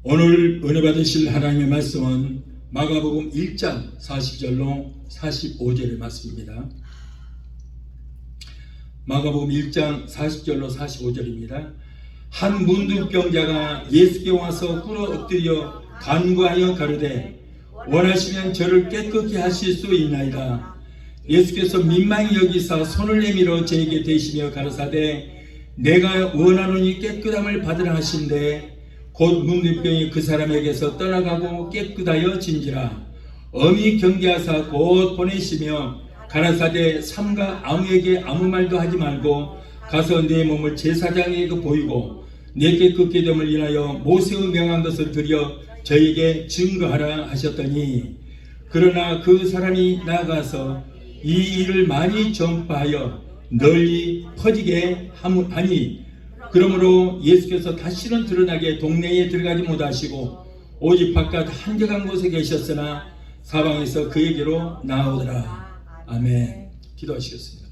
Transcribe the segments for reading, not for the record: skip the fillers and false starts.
오늘 은혜 받으실 하나님의 말씀은 마가복음 1장 40절로 45절의 말씀입니다. 마가복음 1장 40절로 45절입니다. 한 문둥병자가 예수께 와서 꿇어 엎드려 간구하여 가로되 원하시면 저를 깨끗게 하실 수 있나이다. 예수께서 민망히 여기사 손을 내밀어 저에게 대시며 가라사대 내가 원하노니 깨끗함을 받으라 하신대 곧 문둥병이 그 사람에게서 떠나가고 깨끗하여 진지라. 엄히 경계하사 곧 보내시며 가라사대 삼가 아무에게 아무 말도 하지 말고 가서 내 몸을 제사장에게 보이고 내 깨끗게 됨을 인하여 모세의 명한 것을 드려 저에게 증거하라 하셨더니 그러나 그 사람이 나아가서 이 일을 많이 전파하여 널리 퍼지게 하니 그러므로 예수께서 다시는 드러나게 동네에 들어가지 못하시고 오직 바깥 한적한 곳에 계셨으나 사방에서 그에게로 나오더라. 아멘. 기도하시겠습니다.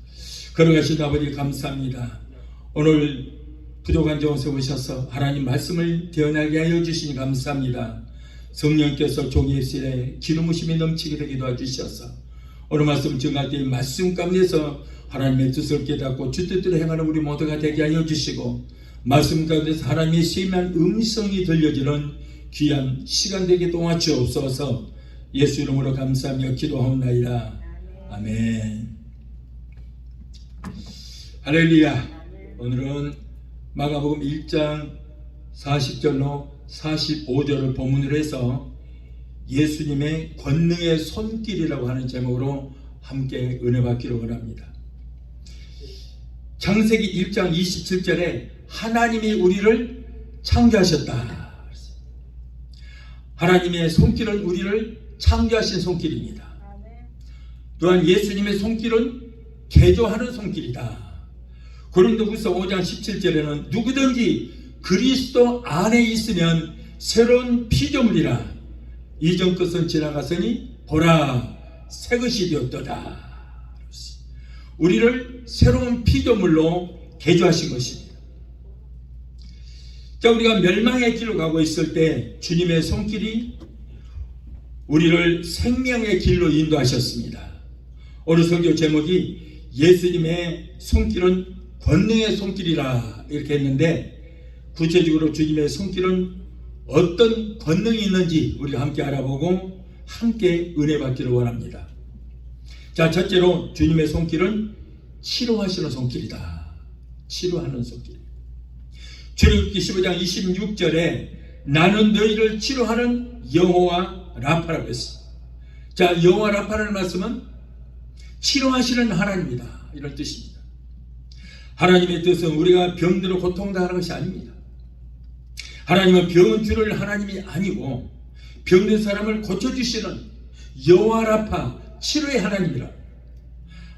걸어가신 아버지 감사합니다. 오늘 부족한 정세 오셔서 하나님 말씀을 대언하게 하여 주시니 감사합니다. 성령께서 종의 실에 기름부심이 넘치게 되게 도와주셔서 오늘 말씀 증할 때 말씀 가운데서 하나님의 뜻을 깨닫고 주 뜻대로 행하는 우리 모두가 되게 하여 주시고 말씀 가운데서 하나님의 세미한 음성이 들려지는 귀한 시간 되게 도와주옵소서. 예수 이름으로 감사하며 기도하옵나이다. 아멘. 할렐루야. 오늘은 마가복음 1장 40절로 45절을 본문으로 해서 예수님의 권능의 손길이라고 하는 제목으로 함께 은혜 받기를 원합니다. 창세기 1장 27절에 하나님이 우리를 창조하셨다. 하나님의 손길은 우리를 창조하신 손길입니다. 또한 예수님의 손길은 개조하는 손길이다. 고린도후서 5장 17절에는 누구든지 그리스도 안에 있으면 새로운 피조물이라 이전 것은 지나갔으니 보라 새 것이 되었도다. 우리를 새로운 피조물로 개조하신 것입니다. 자, 우리가 멸망의 길로 가고 있을 때 주님의 손길이 우리를 생명의 길로 인도하셨습니다. 오늘 설교 제목이 예수님의 손길은 권능의 손길이라 이렇게 했는데 구체적으로 주님의 손길은 어떤 권능이 있는지 우리가 함께 알아보고 함께 은혜 받기를 원합니다. 자, 첫째로 주님의 손길은 치료하시는 손길이다. 치료하는 손길. 출애굽기 15장 26절에 나는 너희를 치료하는 여호와 라파라고 했습니다. 자, 여호와 라파라는 말씀은 치료하시는 하나님이다 이런 뜻입니다. 하나님의 뜻은 우리가 병들어 고통당하는 것이 아닙니다. 하나님은 병은 주를 하나님이 아니고 병든 사람을 고쳐주시는 여호와 라파 치료의 하나님이라.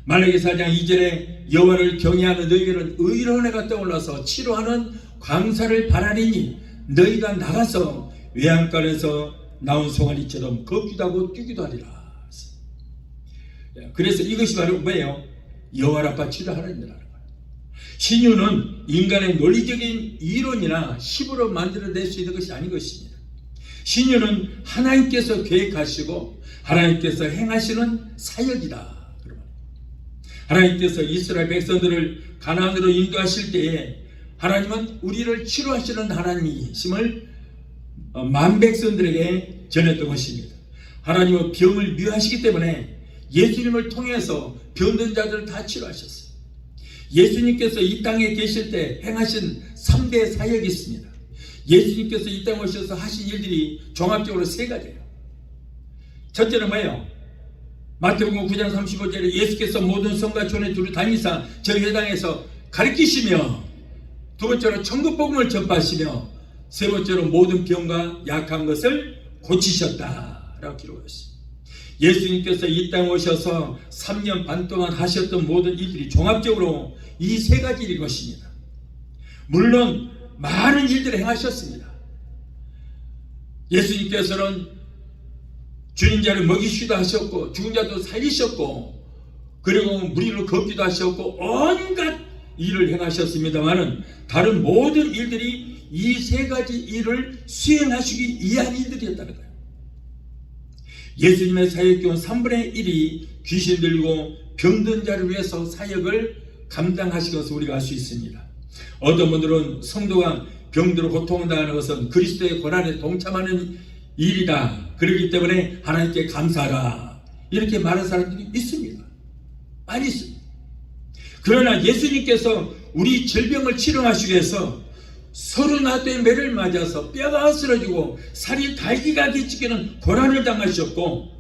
말라기 4장 2절에 여호와를 경외하는 너희에게는 의로운 해가 떠올라서 치료하는 광사를 바라리니 너희가 나가서 외양간에서 나온 송아리처럼 걷기도 하고 뛰기도 하리라. 그래서 이것이 바로 뭐예요? 여호와 라파 치료 하나님이라는 거예요. 신유는 인간의 논리적인 이론이나 힘으로 만들어낼 수 있는 것이 아닌 것입니다. 신유는 하나님께서 계획하시고 하나님께서 행하시는 사역이다. 하나님께서 이스라엘 백성들을 가나안으로 인도하실 때에 하나님은 우리를 치료하시는 하나님이심을 만 백성들에게 전했던 것입니다. 하나님은 병을 묘하시기 때문에 예수님을 통해서 병든 자들을 다 치료하셨어요. 예수님께서 이 땅에 계실 때 행하신 3대 사역이 있습니다. 예수님께서 이 땅에 오셔서 하신 일들이 종합적으로 3가지예요. 첫째는 뭐예요? 마태복음 9장 35절에 예수께서 모든 성과 촌에 두루 다니사 저희 회당에서 가르치시며, 두 번째로 천국 복음을 전파하시며, 세 번째로 모든 병과 약한 것을 고치셨다라고 기록했습니다. 예수님께서 이 땅에 오셔서 3년 반 동안 하셨던 모든 일들이 종합적으로 이 3가지일 것입니다. 물론 많은 일들을 행하셨습니다. 예수님께서는 죽은 자를 먹이시기도 하셨고 죽은 자도 살리셨고 그리고 무리로 걷기도 하셨고 온갖 일을 행하셨습니다마는 다른 모든 일들이 이 세 가지 일을 수행하시기 위한 일들이었다는 거예요. 예수님의 사역 기원 3분의 1이 귀신 들리고 병든 자를 위해서 사역을 감당하신 것을 우리가 알 수 있습니다. 어떤 분들은 성도가 병들어 고통당하는 것은 그리스도의 고난에 동참하는 일이다. 그렇기 때문에 하나님께 감사하라. 이렇게 말하는 사람들이 있습니다. 많이 있습니다. 그러나 예수님께서 우리 질병을 치료하시기 위해서 34대 매를 맞아서 뼈가 쓰러지고 살이 달기가게 찢기는 고난을 당하셨고,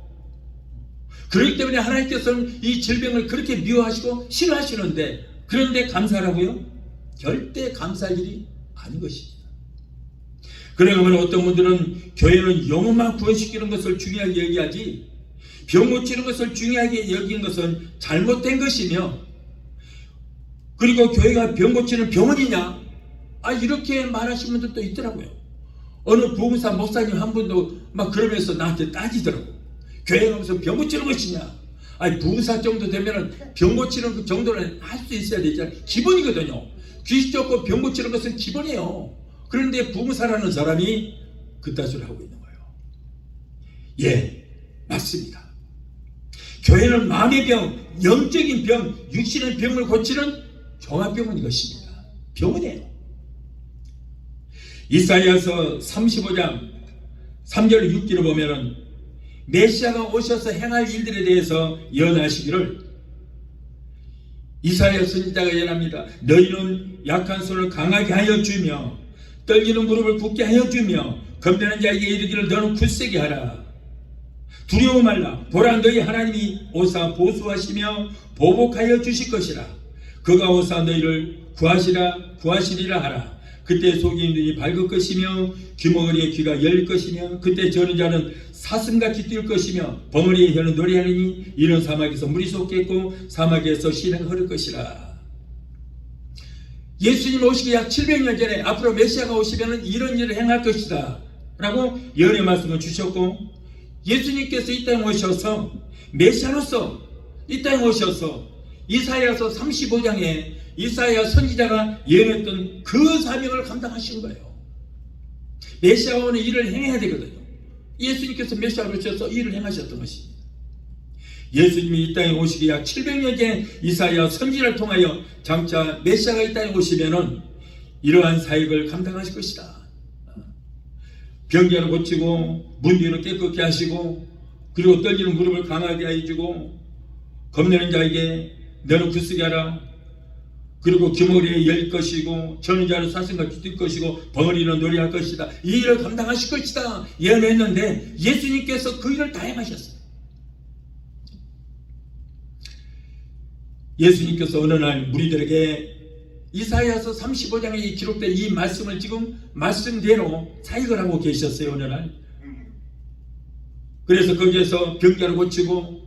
그렇기 때문에 하나님께서는 이 질병을 그렇게 미워하시고 싫어하시는데, 그런데 감사하라고요? 절대 감사할 일이 아닌 것입니다. 그러면 어떤 분들은 교회는 영혼만 구원시키는 것을 중요하게 여기하지 병 고치는 것을 중요하게 여기는 것은 잘못된 것이며, 그리고 교회가 병 고치는 병원이냐? 이렇게 말하시는 분들도 있더라고요. 어느 부흥사 목사님 한 분도 막 그러면서 나한테 따지더라고. 교회가 무슨 병 고치는 것이냐? 부흥사 정도 되면은 병 고치는 그 정도는 할 수 있어야 되잖아요. 기본이거든요. 귀신 쫓고 병 고치는 것은 기본이에요. 그런데 부흥사라는 사람이 그따위를 하고 있는 거예요. 예, 맞습니다. 교회는 마음의 병, 영적인 병, 육신의 병을 고치는 종합병원인 것입니다. 병원이에요. 이사야서 35장 3절 6절을 보면은 메시아가 오셔서 행할 일들에 대해서 예언하시기를, 이사야 선지자가 예언합니다. 너희는 약한 손을 강하게 하여 주며 떨리는 무릎을 굳게 하여 주며 건면한 자에게 이르기를 너는 굳세게 하라. 두려워 말라. 보라, 너희 하나님이 오사 보수하시며 보복하여 주실 것이라. 그가 오사 너희를 구하시리라 하라. 그때 속이 눈이 밝을 것이며 귀머거리의 귀가 열릴 것이며 그때 저는 자는 사슴같이 뛸 것이며 벙어리의 혀는 노래하리니 이런 사막에서 물이 솟겠고 사막에서 씨는 흐를 것이라. 예수님 오시기 약 700년 전에 앞으로 메시아가 오시면 이런 일을 행할 것이다 라고 예언의 말씀을 주셨고, 예수님께서 이 땅에 오셔서 메시아로서 이 땅에 오셔서 이사야서 35장에 이사야 선지자가 예언했던 그 사명을 감당하신 거예요. 메시아가 오는 일을 행해야 되거든요. 예수님께서 메시아로 오셔서 일을 행하셨던 것입니다. 예수님이 이 땅에 오시기 약 700년 전에 이사야 선지자를 통하여 장차 메시아가 이 땅에 오시면은 이러한 사역을 감당하실 것이다. 병자를 고치고 문제를 깨끗게 하시고, 그리고 떨리는 무릎을 강하게 해주고 겁내는 자에게 너는 굳세게 하라. 그리고 귀머리에 열 것이고 저는 자는 사슴같이 뛸 것이고 벙어리는 노래할 것이다. 이 일을 감당하실 것이다 예언했는데 예수님께서 그 일을 다 행하셨어요. 예수님께서 어느 날 무리들에게 이사야서 35장에 기록된 이 말씀을 지금 말씀대로 사역을 하고 계셨어요. 어느 날. 그래서 거기에서 병자를 고치고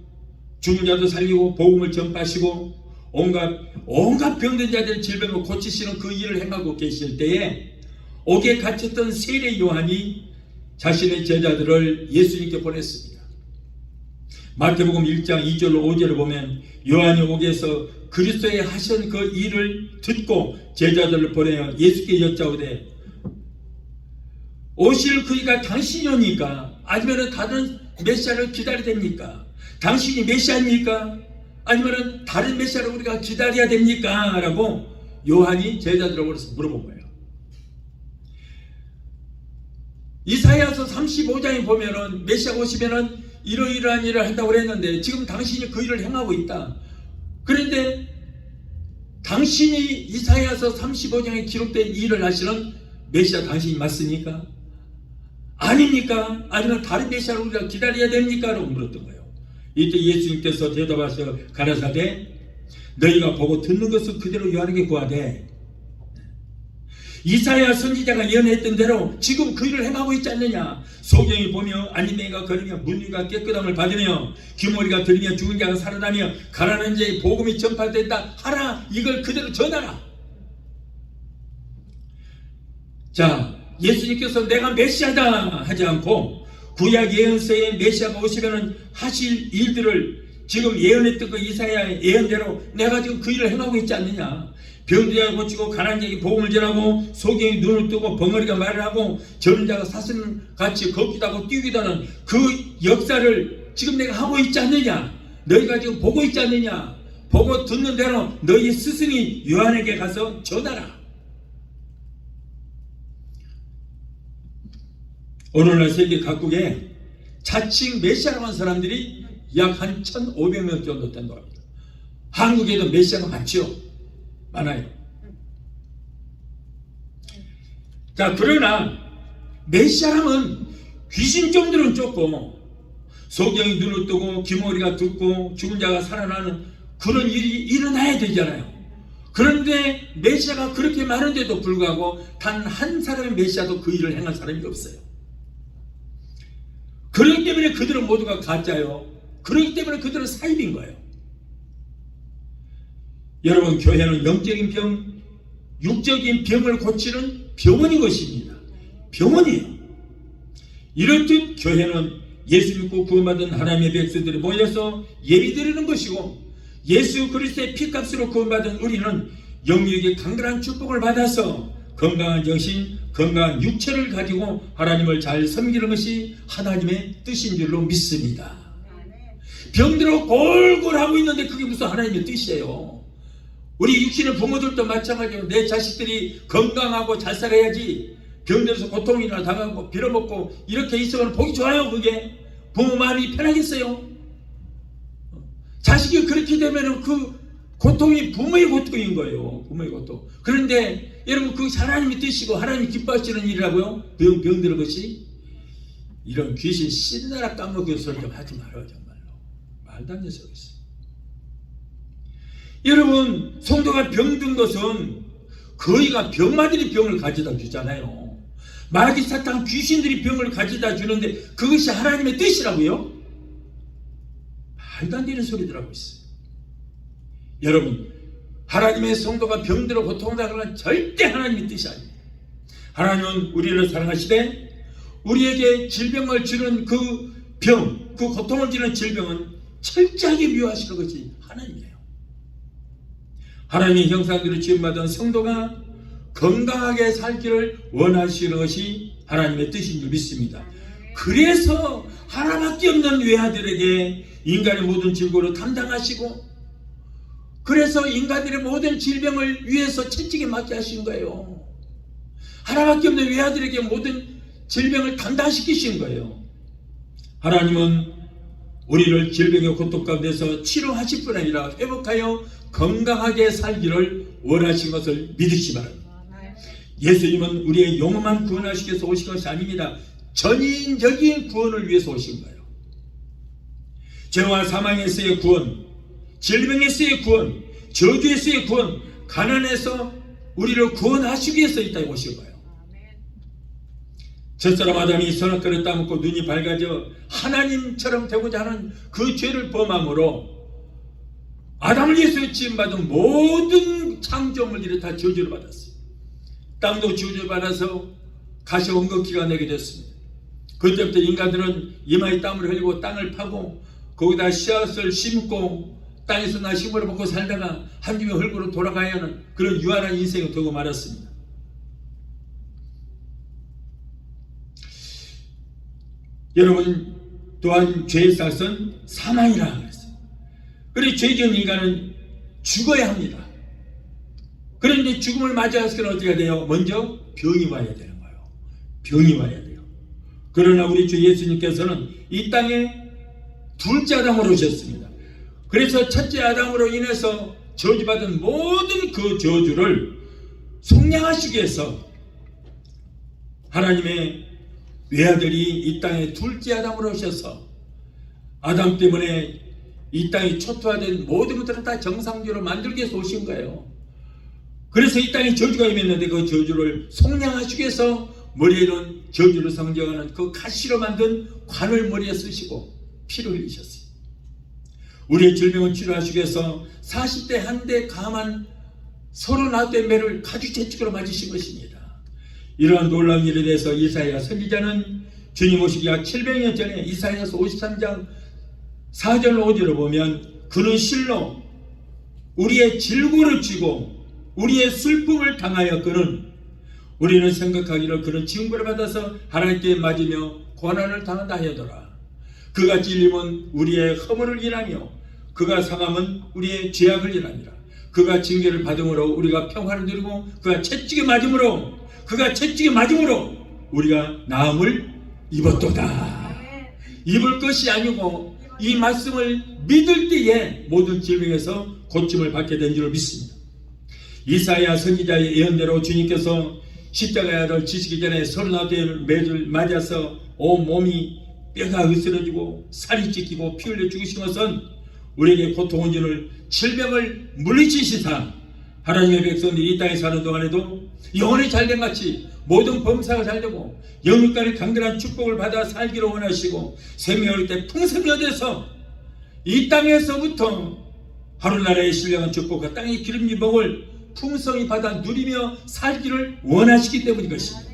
죽은 자도 살리고 복음을 전파하시고 온갖 병든 자들의 질병을 고치시는 그 일을 행하고 계실 때에 옥에 갇혔던 세례 요한이 자신의 제자들을 예수님께 보냈습니다. 마태복음 1장 2절로 5절을 보면 요한이 옥에서 그리스도의 하신 그 일을 듣고 제자들을 보내어 예수께 여짜오되 오실 그이가 당신이 옵니까? 아니면 다른 메시아를 기다려야 됩니까? 당신이 메시아입니까? 아니면 다른 메시아를 우리가 기다려야 됩니까? 라고 요한이 제자들에게 물어본 거예요. 이사야서 35장에 보면은 메시아가 오시면은 이러이러한 일을 한다고 그랬는데 지금 당신이 그 일을 행하고 있다. 그런데 당신이 이사야서 35장에 기록된 이 일을 하시는 메시아 당신이 맞습니까? 아닙니까? 아니면 다른 메시아를 우리가 기다려야 됩니까? 라고 물었던 거예요. 이때 예수님께서 대답하셔 가라사대 너희가 보고 듣는 것을 그대로 요한에게 구하되 이사야 선지자가 예언했던 대로 지금 그 일을 행하고 있지 않느냐. 소경이 보며 안림매가 걸으며 문위가 깨끗함을 받으며 귀머리가 들리며 죽은 자가 살아나며 가라는 자의 복음이 전파된다 하라. 이걸 그대로 전하라. 자, 예수님께서 내가 메시아다 하지 않고 구약 예언서에 메시아가 오시면 하실 일들을 지금 예언했던 그 이사야의 예언대로 내가 지금 그 일을 행하고 있지 않느냐. 병자가 고치고 가난한 자에게 복음을 전하고 소경이 눈을 뜨고 벙어리가 말을 하고 저는 자가 사슴같이 걷기도 하고 뛰기도 하는 그 역사를 지금 내가 하고 있지 않느냐. 너희가 지금 보고 있지 않느냐. 보고 듣는 대로 너희 스승이 요한에게 가서 전하라. 오늘날 세계 각국에 자칭 메시아라고 하는 사람들이 약 한 1,500명 정도 된다고 합니다. 한국에도 메시아가 많죠. 많아요. 자, 그러나 메시아라면 귀신 정도는 쫓고 소경이 눈을 뜨고 귀머리가 듣고 죽은 자가 살아나는 그런 일이 일어나야 되잖아요. 그런데 메시아가 그렇게 많은데도 불구하고 단 한 사람의 메시아도 그 일을 행한 사람이 없어요. 그렇기 때문에 그들은 모두가 가짜요. 그렇기 때문에 그들은 사입인 거예요. 여러분, 교회는 영적인 병, 육적인 병을 고치는 병원인 것입니다. 병원이에요. 이렇듯 교회는 예수 믿고 구원받은 하나님의 백성들이 모여서 예배드리는 것이고, 예수 그리스도의 피값으로 구원받은 우리는 영육의 강건한 축복을 받아서 건강한 정신, 건강한 육체를 가지고 하나님을 잘 섬기는 것이 하나님의 뜻인 줄로 믿습니다. 병들어 골골하고 있는데 그게 무슨 하나님의 뜻이에요. 우리 육신의 부모들도 마찬가지로 내 자식들이 건강하고 잘 살아야지 병들어서 고통이나 당하고 빌어먹고 이렇게 있으면 보기 좋아요. 그게 부모 마음이 편하겠어요. 자식이 그렇게 되면 그 고통이 부모의 고통인 거예요. 부모의 고통. 그런데 여러분, 그것이 하나님이 뜻이고 하나님이 기뻐하시는 일이라고요. 병드는 것이. 이런 귀신 신나라 까먹은 소리 좀 하지 말아요. 정말로 말도 안 되는 소리 있어요. 여러분, 성도가 병든 것은 거의가 병마들이 병을 가져다 주잖아요. 마귀 사탄 귀신들이 병을 가져다 주는데 그것이 하나님의 뜻이라고요? 말도 안 되는 소리들 하고 있어요. 여러분, 하나님의 성도가 병들어 고통당하는 절대 하나님의 뜻이 아닙니다. 하나님은 우리를 사랑하시되 우리에게 질병을 주는 그 병, 그 고통을 주는 질병은 철저하게 미워하시는 것이 하나님이에요. 하나님의 형상대로 지음받은 성도가 건강하게 살기를 원하시는 것이 하나님의 뜻인 줄 믿습니다. 그래서 하나밖에 없는 외아들에게 인간의 모든 질고를 담당하시고, 그래서 인간들의 모든 질병을 위해서 채찍에 맞게 하신 거예요. 하나밖에 없는 외아들에게 모든 질병을 감당시키신 거예요. 하나님은 우리를 질병의 고통 가운데서 치료하실 뿐 아니라 회복하여 건강하게 살기를 원하신 것을 믿으시 바랍니다. 예수님은 우리의 영혼만 구원하시기 위해서 오신 것이 아닙니다. 전인적인 구원을 위해서 오신 거예요. 죄와 사망에서의 구원, 질병에서의 구원, 저주에서의 구원, 가난에서 우리를 구원하시기 위해서 이 땅에 오신 거예요. 첫사람 아담이 선악과를 따먹고 눈이 밝아져 하나님처럼 되고자 하는 그 죄를 범함으로 아담을 위해서 지음받은 모든 창조물들이 다 저주를 받았어요. 땅도 저주를 받아서 가시 원금기가 내게 됐습니다. 그때부터 인간들은 이마에 땀을 흘리고 땅을 파고 거기다 씨앗을 심고 땅에서 나 식물을 먹고 살다가 한 주에 흙으로 돌아가야 하는 그런 유한한 인생을 두고 말았습니다. 여러분, 또한 죄의 싹은 사망이라고 했어요. 그리고 죄지은 인간은 죽어야 합니다. 그런데 죽음을 맞이해서는 어떻게 해야 돼요? 먼저 병이 와야 되는 거예요. 병이 와야 돼요. 그러나 우리 주 예수님께서는 이 땅에 둘째 아담으로 오셨습니다. 그래서 첫째 아담으로 인해서 저주받은 모든 그 저주를 속량하시기 위해서 하나님의 외아들이 이 땅에 둘째 아담으로 오셔서 아담 때문에 이 땅이 초토화된 모든 것들을 다 정상적으로 만들기 위해서 오신 거예요. 그래서 이 땅에 저주가 임했는데 그 저주를 속량하시기 위해서 머리에는 저주를 상징하는 그 가시로 만든 관을 머리에 쓰시고 피를 흘리셨어요. 우리의 질병을 치료하시기 위해서 40대 한대 감한 39대 매를 가죽 채찍으로 맞으신 것입니다. 이러한 놀라운 일에 대해서 이사야 선지자는 주님 오시기 약 700년 전에 이사야서 53장 4절 5절을 보면 그는 실로 우리의 질고를 쥐고 우리의 슬픔을 당하였거늘 우리는 생각하기를 그는 징벌을 받아서 하나님께 맞으며 고난을 당한다 하여더라. 그가 찔림은 우리의 허물을 인하며 그가 상함은 우리의 죄악을 인하니라. 그가 징계를 받음으로 우리가 평화를 누리고 그가 채찍에 맞음으로 우리가 나음을 입었도다. 입을 것이 아니고 이 말씀을 믿을 때에 모든 질병에서 고침을 받게 된 줄 믿습니다. 이사야 선지자의 예언대로 주님께서 십자가의 아들 지시기 전에 39대를 매를 맞아서 온 몸이 뼈가 으스러지고 살이 찢기고 피 흘려 죽으신 것은 우리에게 고통을 주는 질병을 물리치시사 하나님의 백성들이 이 땅에 사는 동안에도 영혼이 잘된 같이 모든 범사가 잘되고 영육간의 강건한 축복을 받아 살기를 원하시고 생명을 때 풍성히 얻어서 이 땅에서부터 하루나라의 신령한 축복과 땅의 기름진 복을 풍성히 받아 누리며 살기를 원하시기 때문인 것입니다.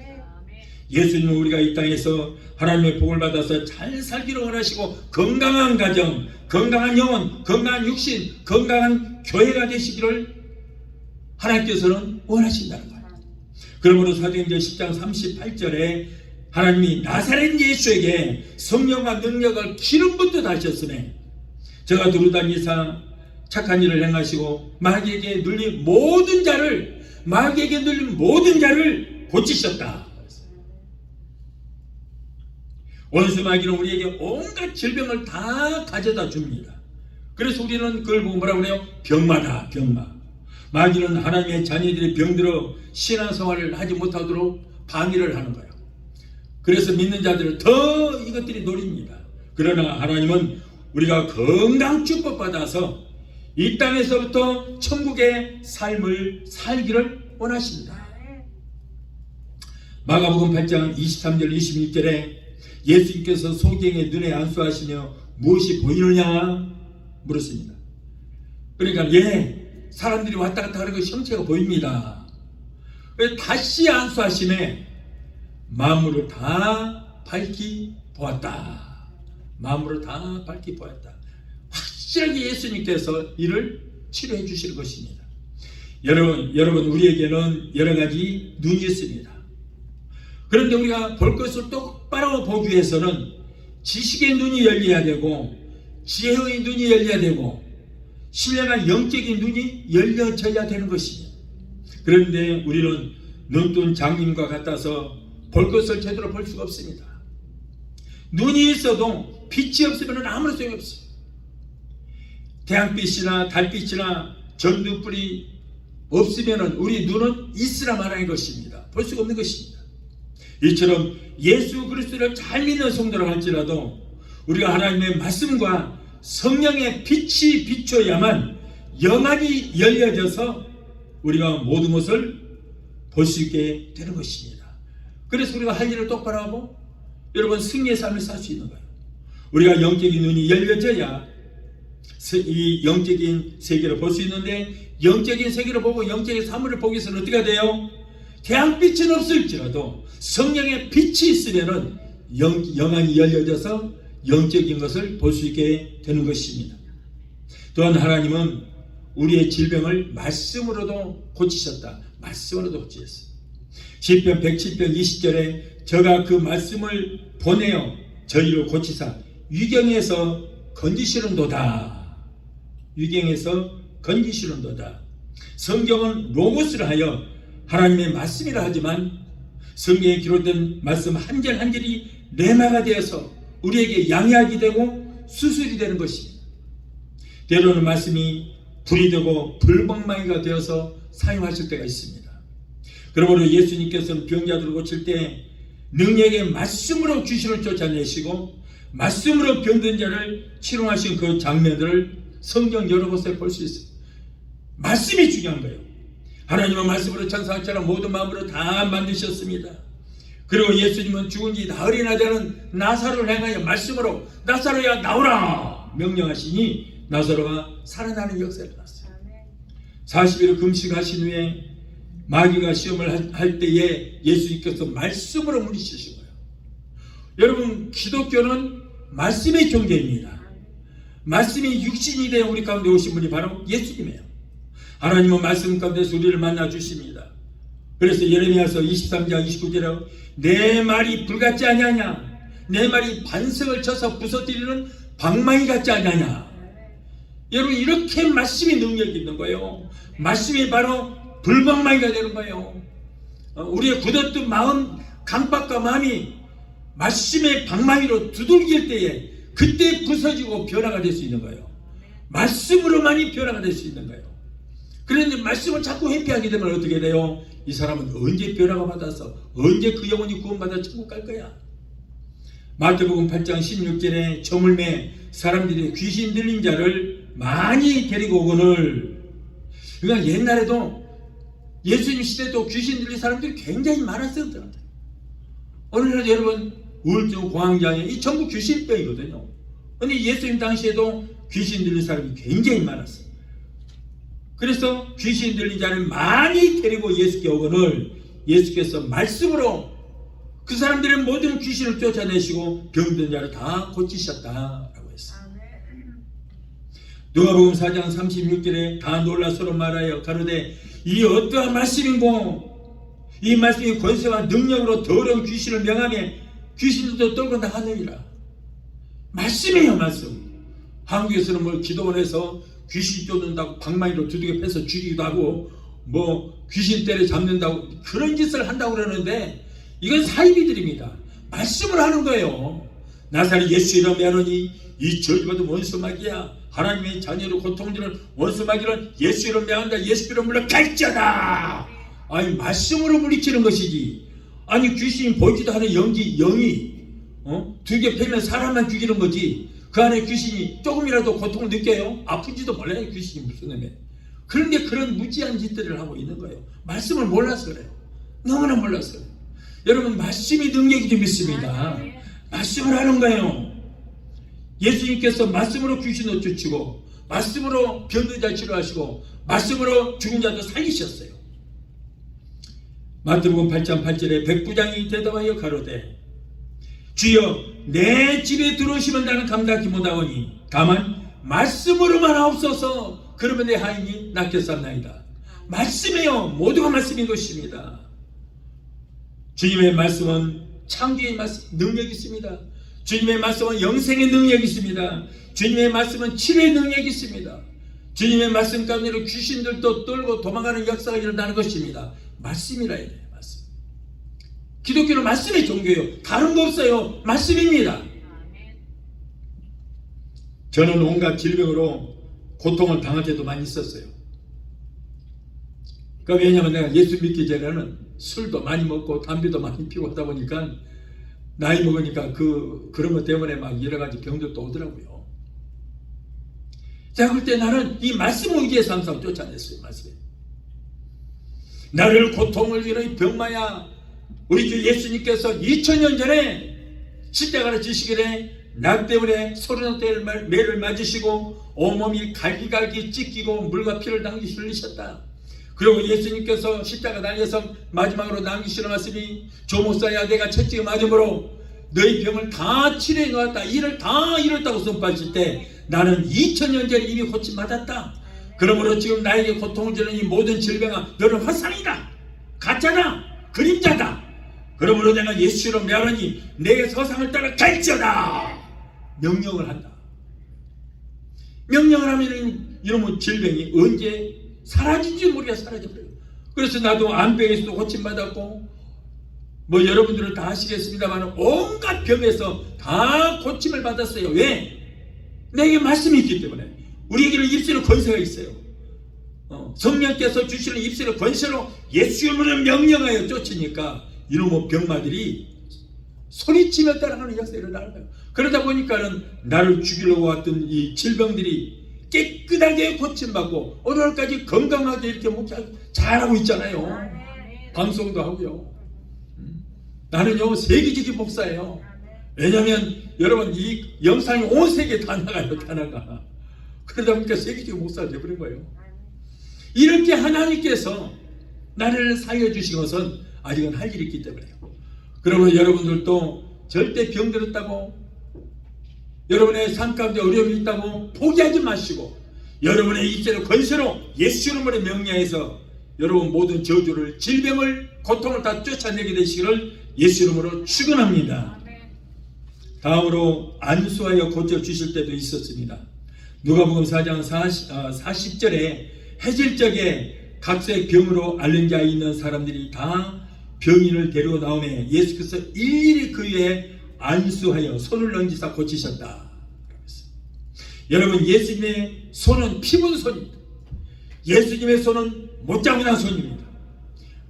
예수님은 우리가 이 땅에서 하나님의 복을 받아서 잘 살기를 원하시고 건강한 가정, 건강한 영혼, 건강한 육신, 건강한 교회가 되시기를 하나님께서는 원하신다는 거예요. 그러므로 사도행전 10장 38절에 하나님이 나사렛 예수에게 성령과 능력을 기름부터 다셨으매 저가 두루다니사 착한 일을 행하시고 마귀에게 눌린 모든 자를 고치셨다. 원수 마귀는 우리에게 온갖 질병을 다 가져다 줍니다. 그래서 우리는 그걸 보고 뭐라고 그래요? 병마다 병마. 마귀는 하나님의 자녀들이 병들어 신앙생활을 하지 못하도록 방해를 하는 거예요. 그래서 믿는 자들을 더 이것들이 노립니다. 그러나 하나님은 우리가 건강 축복받아서 이 땅에서부터 천국의 삶을 살기를 원하십니다. 마가복음 8장 23절 26절에 예수님께서 소경의 눈에 안수하시며 무엇이 보이느냐 물었습니다. 그러니까 사람들이 왔다 갔다 하는 그 형체가 보입니다. 왜 다시 안수하심에 만물을 다 밝히 보았다. 만물을 다 밝히 보았다. 확실하게 예수님께서 이를 치료해 주실 것입니다. 여러분 우리에게는 여러 가지 눈이 있습니다. 그런데 우리가 볼 것을 똑바로 보기 위해서는 지식의 눈이 열려야 되고 지혜의 눈이 열려야 되고 신령한 영적인 눈이 열려져야 되는 것입니다. 그런데 우리는 눈뜬 장님과 같아서 볼 것을 제대로 볼 수가 없습니다. 눈이 있어도 빛이 없으면 아무런 소용이 없어요. 태양빛이나 달빛이나 전등불이 없으면 우리 눈은 있으라 말하는 것입니다. 볼 수가 없는 것입니다. 이처럼 예수 그리스도를 잘 믿는 성도라고 할지라도 우리가 하나님의 말씀과 성령의 빛이 비춰야만 영안이 열려져서 우리가 모든 것을 볼 수 있게 되는 것입니다. 그래서 우리가 할 일을 똑바로 하고 여러분 승리의 삶을 살 수 있는 거예요. 우리가 영적인 눈이 열려져야 이 영적인 세계를 볼 수 있는데 영적인 세계를 보고 영적인 사물을 보기 위해서는 어떻게 돼요? 태양빛은 없을지라도 성령의 빛이 있으면은 영안이 열려져서 영적인 것을 볼 수 있게 되는 것입니다. 또한 하나님은 우리의 질병을 말씀으로도 고치셨다. 말씀으로도 고치셨어요. 시편 107편 20절에 저가 그 말씀을 보내어 저희를 고치사 위경에서 건지시는도다. 위경에서 건지시는도다. 성경은 로고스를 하여 하나님의 말씀이라 하지만 성경에 기록된 말씀 한 절 한 절이 레마가 되어서 우리에게 양약이 되고 수술이 되는 것입니다. 때로는 말씀이 불이 되고 불방망이가 되어서 사용하실 때가 있습니다. 그러므로 예수님께서는 병자들을 고칠 때 능력의 말씀으로 귀신을 쫓아내시고 말씀으로 병든 자를 치료하신 그 장면들을 성경 여러 곳에 볼 수 있어요. 말씀이 중요한 거예요. 하나님은 말씀으로 천사처럼 모든 마음으로 다 만드셨습니다. 그리고 예수님은 죽은 지 나흘이나 되는 나사로를 향하여 말씀으로 나사로야 나오라 명령하시니 나사로가 살아나는 역사를 났어요. 40일을 금식하신 후에 마귀가 시험을 할 때에 예수님께서 말씀으로 물리치신 거예요. 여러분 기독교는 말씀의 종교입니다. 말씀이 육신이 되어 우리 가운데 오신 분이 바로 예수님이에요. 하나님은 말씀 가운데서 우리를 만나 주십니다. 그래서 예레미야서 23장 29절에 내 말이 불같지 아니하냐, 내 말이 반석을 쳐서 부서뜨리는 방망이 같지 아니하냐. 여러분, 이렇게 말씀이 능력이 있는 거예요. 말씀이 바로 불방망이가 되는 거예요. 우리의 굳었던 마음, 강박과 마음이 말씀의 방망이로 두들길 때에 그때 부서지고 변화가 될 수 있는 거예요. 말씀으로만이 변화가 될 수 있는 거예요. 그런데 말씀을 자꾸 회피하게 되면 어떻게 돼요? 이 사람은 언제 변화가 받아서, 언제 그 영혼이 구원받아 천국 갈 거야? 마태복음 8장 16절에 저물매 사람들이 귀신 들린 자를 많이 데리고 오거늘. 그러니까 옛날에도 예수님 시대도 귀신 들린 사람들이 굉장히 많았어요. 오늘날 여러분, 우울증 공황장애 이 전부 귀신병이거든요. 근데 예수님 당시에도 귀신 들린 사람이 굉장히 많았어요. 그래서 귀신 들린 자를 많이 데리고 예수께 오거늘 예수께서 말씀으로 그 사람들의 모든 귀신을 쫓아내시고 병든 자를 다 고치셨다라고 했어요. 누가복음 4장 36절에 다 놀라 서로 말하여 가로되 이 어떠한 말씀인고, 이 말씀이 권세와 능력으로 더러운 귀신을 명하며 귀신들도 떨고 나가느니라. 말씀이에요, 말씀. 한국에서는 뭐 기도원에서 귀신 쫓는다고 방망이로 두들겨 패서 죽이기도 하고 뭐 귀신 때려 잡는다고 그런 짓을 한다고 그러는데 이건 사이비들입니다. 말씀을 하는 거예요. 나사렛 예수 이름 메아노니 이 저주받은 원수마귀야, 하나님의 자녀를 고통주는 원수마귀는 예수 이름 메아한다, 예수 이름 물러 갈지어다. 아니, 말씀으로 물리치는 것이지. 아니, 귀신이 보이지도 않은 영이 두개 패면 사람만 죽이는 거지. 그 안에 귀신이 조금이라도 고통을 느껴요? 아픈지도 몰라요, 귀신이 무슨 의미에. 그런데 그런 무지한 짓들을 하고 있는 거예요. 말씀을 몰라서 그래요. 너무나 몰라서 그래요. 여러분, 말씀이 능력이 좀 있습니다. 말씀을 하는 거예요. 예수님께서 말씀으로 귀신을 쫓으고 말씀으로 병든 자 치료하시고 말씀으로 죽은 자도 살리셨어요. 마태복음 8장 8절에 백부장이 대답하여 가로되 주여 내 집에 들어오시면 나는 감당하지 못하오니 다만 말씀으로만 하옵소서. 그러면 내 하인이 낫겠사옵나이다. 말씀이요, 모두가 말씀인 것입니다. 주님의 말씀은 창조의 말씀, 능력이 있습니다. 주님의 말씀은 영생의 능력이 있습니다. 주님의 말씀은 치료의 능력이 있습니다. 주님의 말씀 가운데로 귀신들도 떨고 도망가는 역사가 일어나는 것입니다. 말씀이라 해야 돼요. 말씀. 기독교는 말씀의 종교예요. 다른 거 없어요. 말씀입니다. 저는 온갖 질병으로 고통을 당할 때도 많이 있었어요. 그러니까 왜냐하면 내가 예수 믿기 전에는 술도 많이 먹고 담배도 많이 피우고 하다 보니까 나이 먹으니까 그런 것 때문에 막 여러 가지 병들도 오더라고요. 자, 그럴 때 나는 이 말씀 의지에서 항상 쫓아냈어요. 말씀에. 나를 고통을 이런 병마야, 우리 주 예수님께서 2000년 전에 십자가를 지시기에 낙 때문에 소리노떼 매를 맞으시고 온몸이 갈기갈기 찢기고 물과 피를 당기 흘리셨다. 그리고 예수님께서 십자가 달려서 마지막으로 남기시러 왔으니 조목사야 내가 채찍을 맞음으로 너희 병을 다 치료해 놓았다, 일을 다 이뤘다고 선포하실 때 나는 2000년 전에 이미 고침받았다. 그러므로 지금 나에게 고통을 주는 이 모든 질병아 너는 화상이다, 가짜다, 그림자다. 그러므로 내가 예수로 명하니 내 서상을 따라 갈지어다. 명령을 한다. 명령을 하면 이러면 질병이 언제 사라진지 모르게 사라져버려요. 그래서 나도 암병에서도 고침받았고 뭐 여러분들은 다 아시겠습니다만 온갖 병에서 다 고침을 받았어요. 왜? 내게 말씀이 있기 때문에. 우리에게는 입술에 권세가 있어요. 성령께서 주시는 입술의 권세로 예수 이름으로 명령하여 쫓으니까 이놈의 병마들이 소리치며 따라가는 역사가 일어나는 거예요. 그러다 보니까는 나를 죽이려고 왔던 이 질병들이 깨끗하게 고침받고 오늘까지 건강하게 이렇게 목회하고 잘하고 있잖아요. 방송도 하고요. 나는요 세계적인 목사예요. 왜냐하면 여러분 이 영상이 온 세계에 다 나가요. 다 나가. 그러다 보니까 세계적인 목사가 되어버린 거예요. 이렇게 하나님께서 나를 살려주신 것은 아직은 할 일이 있기 때문에요. 그러면 여러분들도 절대 병들었다고 여러분의 삶 가운데 어려움이 있다고 포기하지 마시고 여러분의 입술의 권세로 예수 이름으로 명령해서 여러분 모든 저주를, 질병을, 고통을 다 쫓아내게 되시기를 예수 이름으로 축원합니다. 다음으로 안수하여 고쳐주실 때도 있었습니다. 누가복음 4장 40절에 해질적에 각색 병으로 앓는 자에 있는 사람들이 다 병인을 데리고 나오매 예수께서 일일이 그 위에 안수하여 손을 얹으사 고치셨다. 여러분, 예수님의 손은 피부는 손입니다. 예수님의 손은 못자국난 손입니다.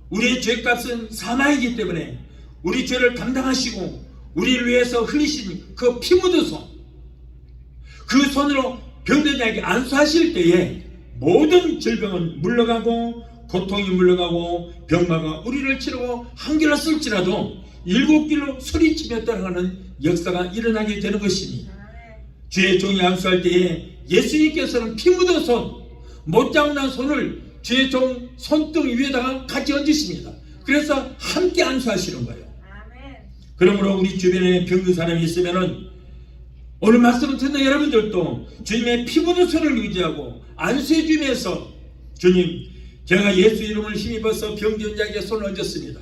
우리의 죄값은 사망이기 때문에 우리 죄를 감당하시고 우리를 위해서 흘리신 그 피 묻은 손, 그 손으로 병든 자에게 안수하실 때에 모든 질병은 물러가고 고통이 물러가고 병마가 우리를 치르고 한결로 쓸지라도 일곱 길로 소리치며 따라가는 역사가 일어나게 되는 것이니 주의 종이 안수할 때에 예수님께서는 피 묻은 손, 못자국난 손을 주의 종 손등 위에다가 같이 얹으십니다. 그래서 함께 안수하시는 거예요. 그러므로 우리 주변에 병든 사람이 있으면은 오늘 말씀을 듣는 여러분들도 주님의 피 묻은 손을 의지하고 안수해 주면서 주님, 제가 예수 이름을 힘입어서 병든 자에게 손을 얹었습니다.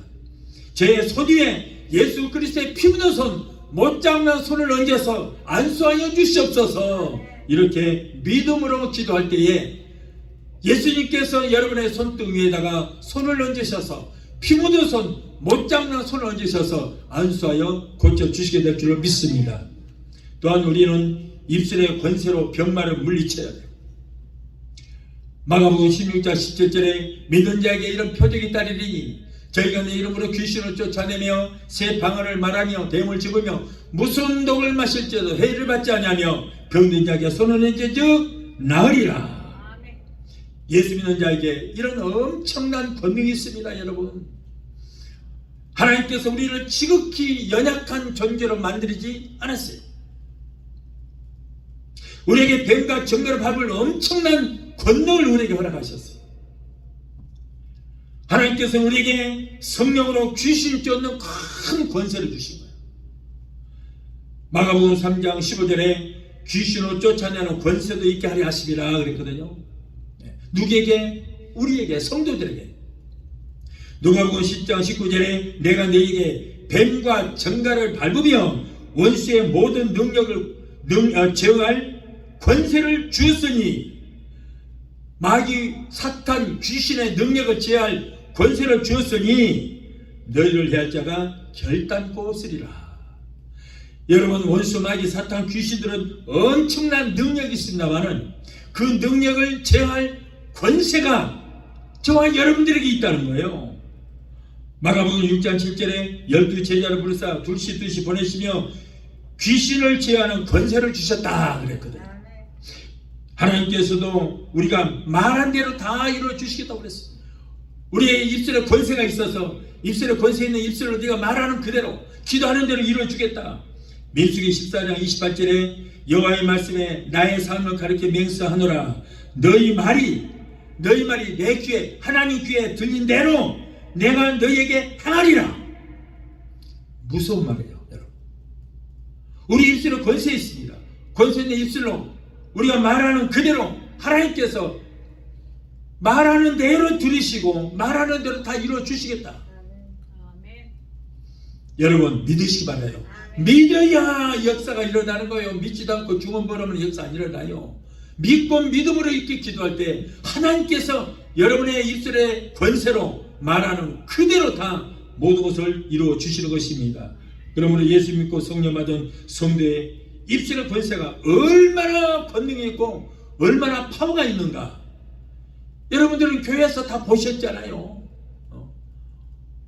제 손 위에 예수 그리스도의 피 묻은 손, 못자국난 손을 얹어서 안수하여 주시옵소서. 이렇게 믿음으로 기도할 때에 예수님께서 여러분의 손등 위에다가 손을 얹으셔서 피 묻은 손, 못자국난 손을 얹으셔서 안수하여 고쳐주시게 될 줄로 믿습니다. 또한 우리는 입술의 권세로 병마를 물리쳐야 돼요. 마가복음 16장 17절에 믿는 자에게 이런 표적이 따르리니 저희가 내 이름으로 귀신을 쫓아내며 새 방언을 말하며 뱀을 집으며 무슨 독을 마실지라도 해를 받지 아니하며 병든 자에게 손을 얹은즉 나으리라. 예수 믿는 자에게 이런 엄청난 권능이 있습니다. 여러분, 하나님께서 우리를 지극히 연약한 존재로 만들지 않았어요. 우리에게 뱀과 정갈을 밟을 엄청난 권능을 우리에게 허락하셨어요. 하나님께서 우리에게 성령으로 귀신 쫓는 큰 권세를 주신 거예요. 마가복음 3장 15절에 귀신을 쫓아내는 권세도 있게 하려 하심이라 그랬거든요. 누구에게? 우리에게, 성도들에게. 누가복음 10장 19절에 내가 너에게 뱀과 정갈을 밟으며 원수의 모든 능력을 제어할 권세를 주었으니, 마귀, 사탄, 귀신의 능력을 제어할 권세를 주었으니 너희를 해할 자가 결단코 없으리라. 여러분, 원수, 마귀, 사탄, 귀신들은 엄청난 능력이 있습니다만은 그 능력을 제어할 권세가 저와 여러분들에게 있다는 거예요. 마가복음 6장 7절에 12 제자를 부르사 둘씩 보내시며 귀신을 제어하는 권세를 주셨다 그랬거든요. 하나님께서도 우리가 말한 대로 다 이루어 주시겠다고 그랬어요. 우리의 입술에 권세가 있어서 입술에 권세 있는 입술로 네가 말하는 그대로, 기도하는 대로 이루어 주겠다. 민수기 14장 28절에 여호와의 말씀에 나의 삶을 가르쳐 맹세하노라. 너희 말이 내 귀에, 하나님 귀에 들린 대로 내가 너희에게 행하리라. 무서운 말이에요, 여러분. 우리 입술에 권세 있습니다. 권세 있는 입술로 우리가 말하는 그대로 하나님께서 말하는 대로 들으시고 말하는 대로 다 이루어 주시겠다. 여러분, 믿으시기 바라요. 믿어야 역사가 일어나는 거예요. 믿지도 않고 중언부언하면 역사 안 일어나요. 믿고 믿음으로 이렇게 기도할 때 하나님께서 여러분의 입술의 권세로 말하는 그대로 다 모든 것을 이루어 주시는 것입니다. 그러므로 예수 믿고 성령 받은 성도의 입술의 권세가 얼마나 권능이 있고 얼마나 파워가 있는가, 여러분들은 교회에서 다 보셨잖아요.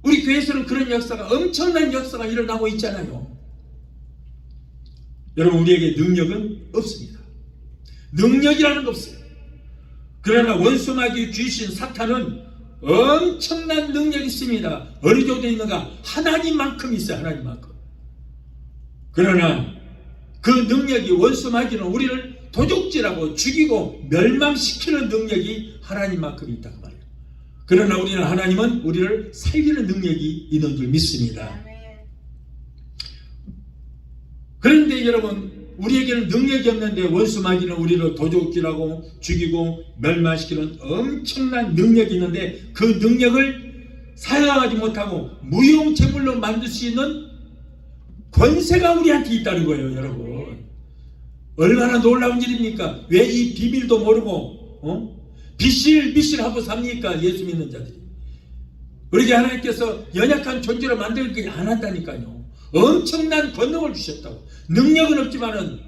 우리 교회에서는 그런 역사가, 엄청난 역사가 일어나고 있잖아요. 여러분, 우리에게 능력은 없습니다. 능력이라는 거 없어요. 그러나 원수, 마귀, 귀신, 사탄은 엄청난 능력이 있습니다. 어느 정도 있는가? 하나님만큼 있어요. 하나님만큼. 그러나 그 능력이, 원수, 마귀는 우리를 도둑질하고 죽이고 멸망시키는 능력이 하나님만큼 있다고 말해요. 그러나 하나님은 우리를 살리는 능력이 있는 줄 믿습니다. 그런데 여러분, 우리에게는 능력이 없는데 원수 마귀는 우리를 도적질하고 죽이고 멸망시키는 엄청난 능력이 있는데 그 능력을 사용하지 못하고 무용체물로 만들 수 있는 권세가 우리한테 있다는 거예요, 여러분. 얼마나 놀라운 일입니까? 왜 이 비밀도 모르고 비실비실하고 삽니까? 예수 믿는 자들이. 우리에게 하나님께서 연약한 존재로 만들기 안 한다니까요. 엄청난 권능을 주셨다고. 능력은 없지만은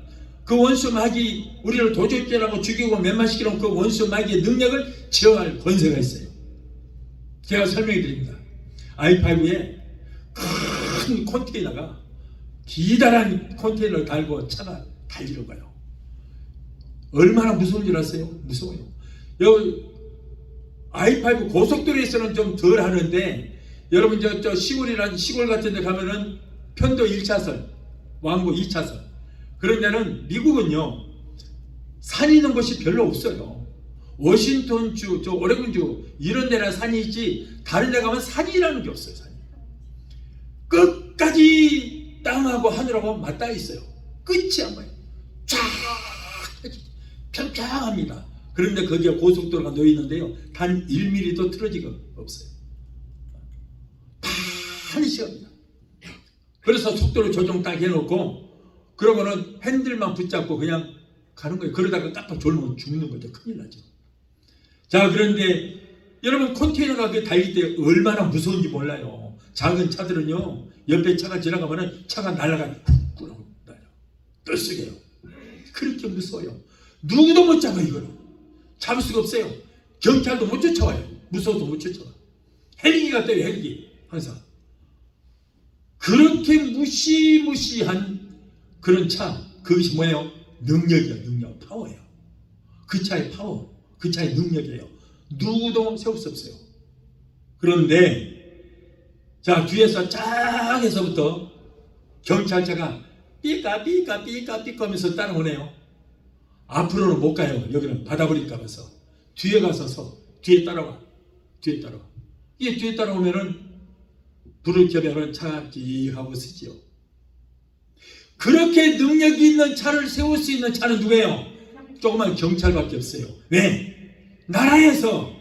그 원수 마귀 우리를 도적질하고 죽이고 멸망시키는 그 원수 마귀의 능력을 제어할 권세가 있어요. 제가 설명해 드립니다. i5에 큰 컨테이너가 기다란 컨테이너를 달고 차가 달리는 거예요. 얼마나 무서운 줄 아세요? 무서워요. 여기 i5 고속도로에서는 좀 덜 하는데 여러분 저 시골이란 시골 같은 데 가면은 편도 1차선, 왕복 2차선. 그런 데는 미국은요, 산 있는 곳이 별로 없어요. 워싱턴주, 저 오레곤주 이런 데나 산이 있지 다른 데 가면 산이라는 게 없어요. 산이. 끝까지 땅하고 하늘하고 맞닿아 있어요. 끝이 안 보여요. 쫙 평평합니다. 그런데 거기에 고속도로가 놓여 있는데요, 단 1mm도 틀어지가 없어요. 한시합니다. 그래서 속도를 조정 딱 해놓고 그러고는 핸들만 붙잡고 그냥 가는 거예요. 그러다가 깜빡 졸면 죽는 거죠. 큰일 나죠. 자, 그런데 여러분 컨테이너가 그 달릴 때 얼마나 무서운지 몰라요. 작은 차들은요, 옆에 차가 지나가면은 차가 날아가요. 훅 날아요. 떨썩해요. 그렇게 무서워요. 누구도 못 잡아 이거는. 잡을 수가 없어요. 경찰도 못 쫓아와요. 무서워도 못 쫓아와. 헬기가 떠요. 헬기 항상. 그렇게 무시무시한 그런 차, 그것이 뭐예요? 능력이에요. 능력, 파워예요. 그 차의 파워, 그 차의 능력이에요. 누구도 세울 수 없어요. 그런데 자, 뒤에서 쫙 해서부터 경찰차가 삐까 삐까 삐까 삐까 하면서 따라오네요. 앞으로는 못 가요. 여기는 받아버릴까 봐서. 뒤에 가서 뒤에 따라와. 뒤에 따라와. 이게 뒤에 따라오면은 불을 켜면은 차가 찌 하고 쓰지요. 그렇게 능력이 있는 차를 세울 수 있는 차는 누구예요? 조그만 경찰밖에 없어요. 왜? 나라에서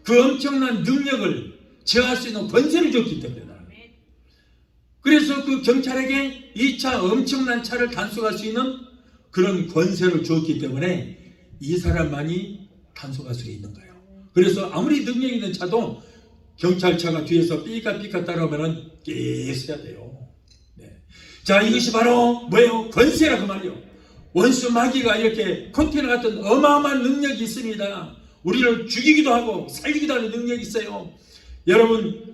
그 엄청난 능력을 제어할 수 있는 권세를 줬기 때문에. 그래서 그 경찰에게 이 차 엄청난 차를 단속할 수 있는 그런 권세를 주었기 때문에 이 사람만이 단속할 수 있는 거예요. 그래서 아무리 능력 있는 차도 경찰차가 뒤에서 삐까삐까 따라오면은 계속 해야 돼요. 네. 자, 이것이 바로 뭐예요? 권세라고 말이요. 원수 마귀가 이렇게 컨테이너 같은 어마어마한 능력이 있습니다. 우리를 죽이기도 하고 살리기도 하는 능력이 있어요. 여러분,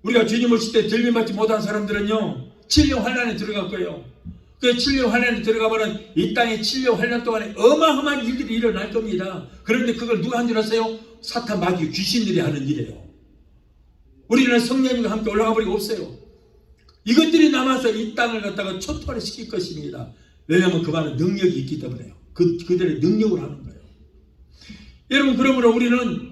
우리가 주님 오실 때 들림받지 못한 사람들은요, 7년 환난에 들어갈 거예요. 그 7년 환난에 들어가면은 이 땅의 7년 환난 동안에 어마어마한 일들이 일어날 겁니다. 그런데 그걸 누가 한 줄 아세요? 사탄 마귀 귀신들이 하는 일이에요. 우리는 성령님과 함께 올라가 버리고 없어요. 이것들이 남아서 이 땅을 갖다가 초토화를 시킬 것입니다. 왜냐하면 그 말은 능력이 있기 때문에요. 그들의 능력으로 하는 거예요. 여러분, 그러므로 우리는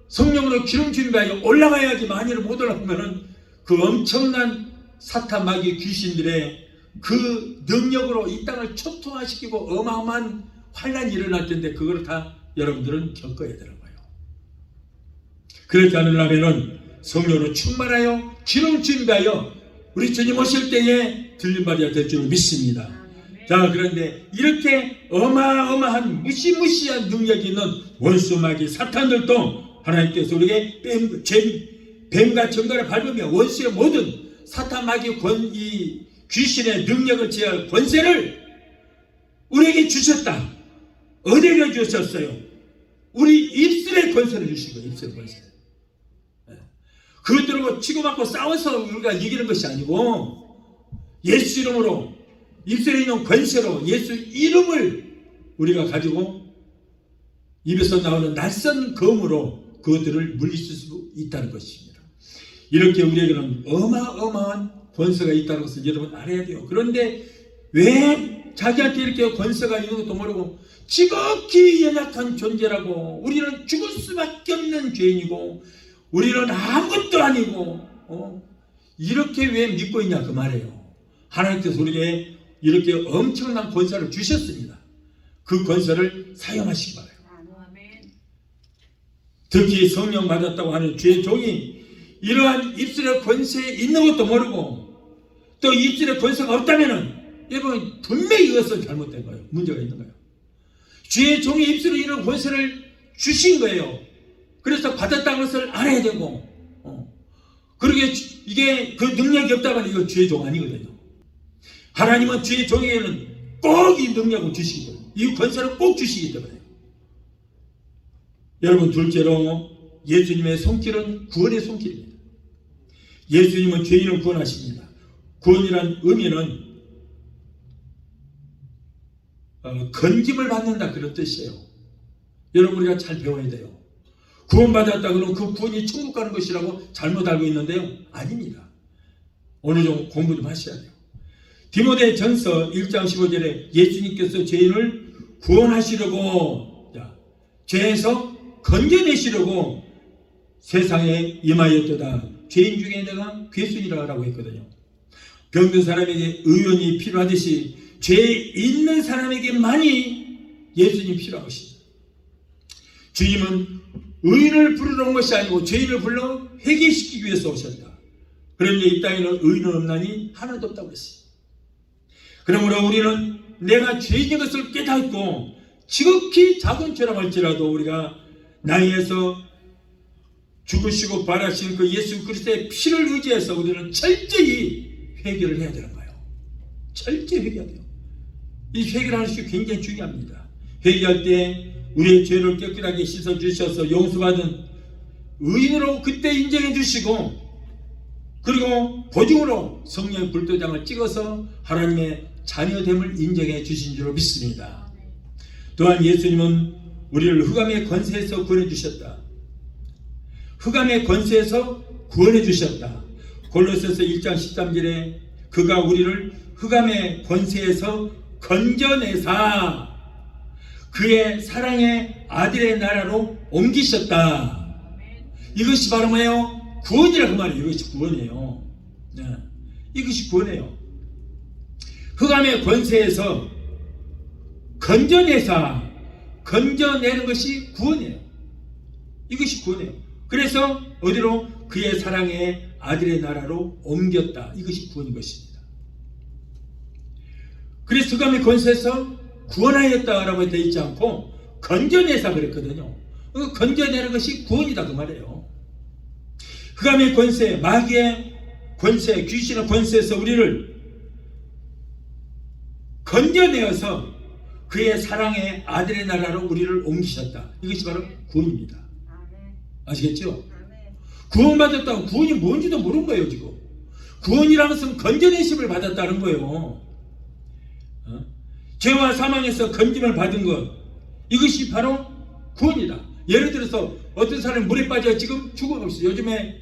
성령으로 기름 준비하여 올라가야지. 만일 못 올라가면은 그 엄청난 사탄 마귀 귀신들의 그 능력으로 이 땅을 초토화시키고 어마어마한 환란이 일어날 텐데 그걸 다 여러분들은 겪어야 되는 거예요. 그렇지 않으려면은 성령으로 충만하여 기름 준비하여 우리 주님 오실 때에 들림받아야 될 줄 믿습니다. 자, 그런데 이렇게 어마어마한 무시무시한 능력이 있는 원수 마귀 사탄들도 하나님께서 우리에게 뱀과 정갈을 밟으며 원수의 모든 사탄 마귀 이 귀신의 능력을 제어할 권세를 우리에게 주셨다. 어디에 주셨어요? 우리 입술의 권세를 주신 거예요. 입술의 권세. 그것들하고 치고받고 싸워서 우리가 이기는 것이 아니고 예수 이름으로 입술에 있는 권세로 예수 이름을 우리가 가지고 입에서 나오는 낯선 검으로 그것들을 물리칠 수 있다는 것입니다. 이렇게 우리에게는 어마어마한 권세가 있다는 것을 여러분 알아야 돼요. 그런데 왜 자기한테 이렇게 권세가 있는 것도 모르고 지극히 연약한 존재라고, 우리는 죽을 수밖에 없는 죄인이고 우리는 아무것도 아니고 이렇게 왜 믿고 있냐 그 말이에요. 하나님께서 우리에게 이렇게 엄청난 권세를 주셨습니다. 그 권세를 사용하시기 바라요. 특히 성령 받았다고 하는 주의 종이 이러한 입술의 권세에 있는 것도 모르고 또 입술의 권세가 없다면은 여러분 분명히 이것은 잘못된 거예요. 문제가 있는 거예요. 주의 종이 입술에 이런 권세를 주신 거예요. 그래서 받았다는 것을 알아야 되고 그러게 이게 그 능력이 없다면 이거 주의 종 아니거든요. 하나님은 주의 종에게는 꼭 이 능력을 주시기 때문에 이 권세를 꼭 주시기 때문에 여러분 둘째로 예수님의 손길은 구원의 손길입니다. 예수님은 죄인을 구원하십니다. 구원이란 의미는 건짐을 받는다 그런 뜻이에요. 여러분 우리가 잘 배워야 돼요. 구원받았다 그러면 그 구원이 천국 가는 것이라고 잘못 알고 있는데요. 아닙니다. 어느 정도 공부 좀 하셔야 돼요. 디모데 전서 1장 15절에 예수님께서 죄인을 구원하시려고 죄에서 건져내시려고 세상에 임하였도다. 죄인 중에 내가 괴순이라고 했거든요. 병든 사람에게 의원이 필요하듯이 죄 있는 사람에게만이 예수님이 필요한 것입니다. 주님은 의인을 부르러 온 것이 아니고 죄인을 불러 회개시키기 위해서 오셨다. 그런데 이 땅에는 의인은 없나니 하나도 없다고 했어요. 그러므로 우리는 내가 죄인인 것을 깨닫고 지극히 작은 죄라 할지라도 우리가 나이에서 죽으시고 부활하신 그 예수 그리스도의 피를 의지해서 우리는 철저히 회개를 해야 되는 거예요. 철저히 회개해야 돼요. 이 회개를 하는 것이 굉장히 중요합니다. 회개할 때 우리의 죄를 깨끗하게 씻어주셔서 용서받은 의인으로 그때 인정해 주시고 그리고 보증으로 성령의 불도장을 찍어서 하나님의 자녀됨을 인정해 주신 줄로 믿습니다. 또한 예수님은 우리를 흑암의 권세에서 구원해 주셨다. 흑암의 권세에서 구원해 주셨다. 골로새서 1장 13절에 그가 우리를 흑암의 권세에서 건져내사 그의 사랑의 아들의 나라로 옮기셨다. 이것이 바로 뭐예요? 구원이라고 말이에요. 이것이 구원이에요. 네. 이것이 구원이에요. 흑암의 권세에서 건져내사 건져내는 것이 구원이에요. 이것이 구원이에요. 그래서 어디로? 그의 사랑의 아들의 나라로 옮겼다. 이것이 구원인 것입니다. 그래서 흑암의 권세에서 구원하였다라고 되어 있지 않고 건져내사 그랬거든요. 건져내는 것이 구원이다 그 말이에요. 흑암의 권세, 마귀의 권세, 귀신의 권세에서 우리를 건져내어서 그의 사랑의 아들의 나라로 우리를 옮기셨다. 이것이 바로 구원입니다. 아시겠죠? 구원받았다고 구원이 뭔지도 모르는 거예요 지금. 구원이라는 것은 건져내심을 받았다는 거예요. 죄와 사망에서 건짐을 받은 것, 이것이 바로 구원이다. 예를 들어서 어떤 사람이 물에 빠져 지금 죽어가고 있어요. 요즘에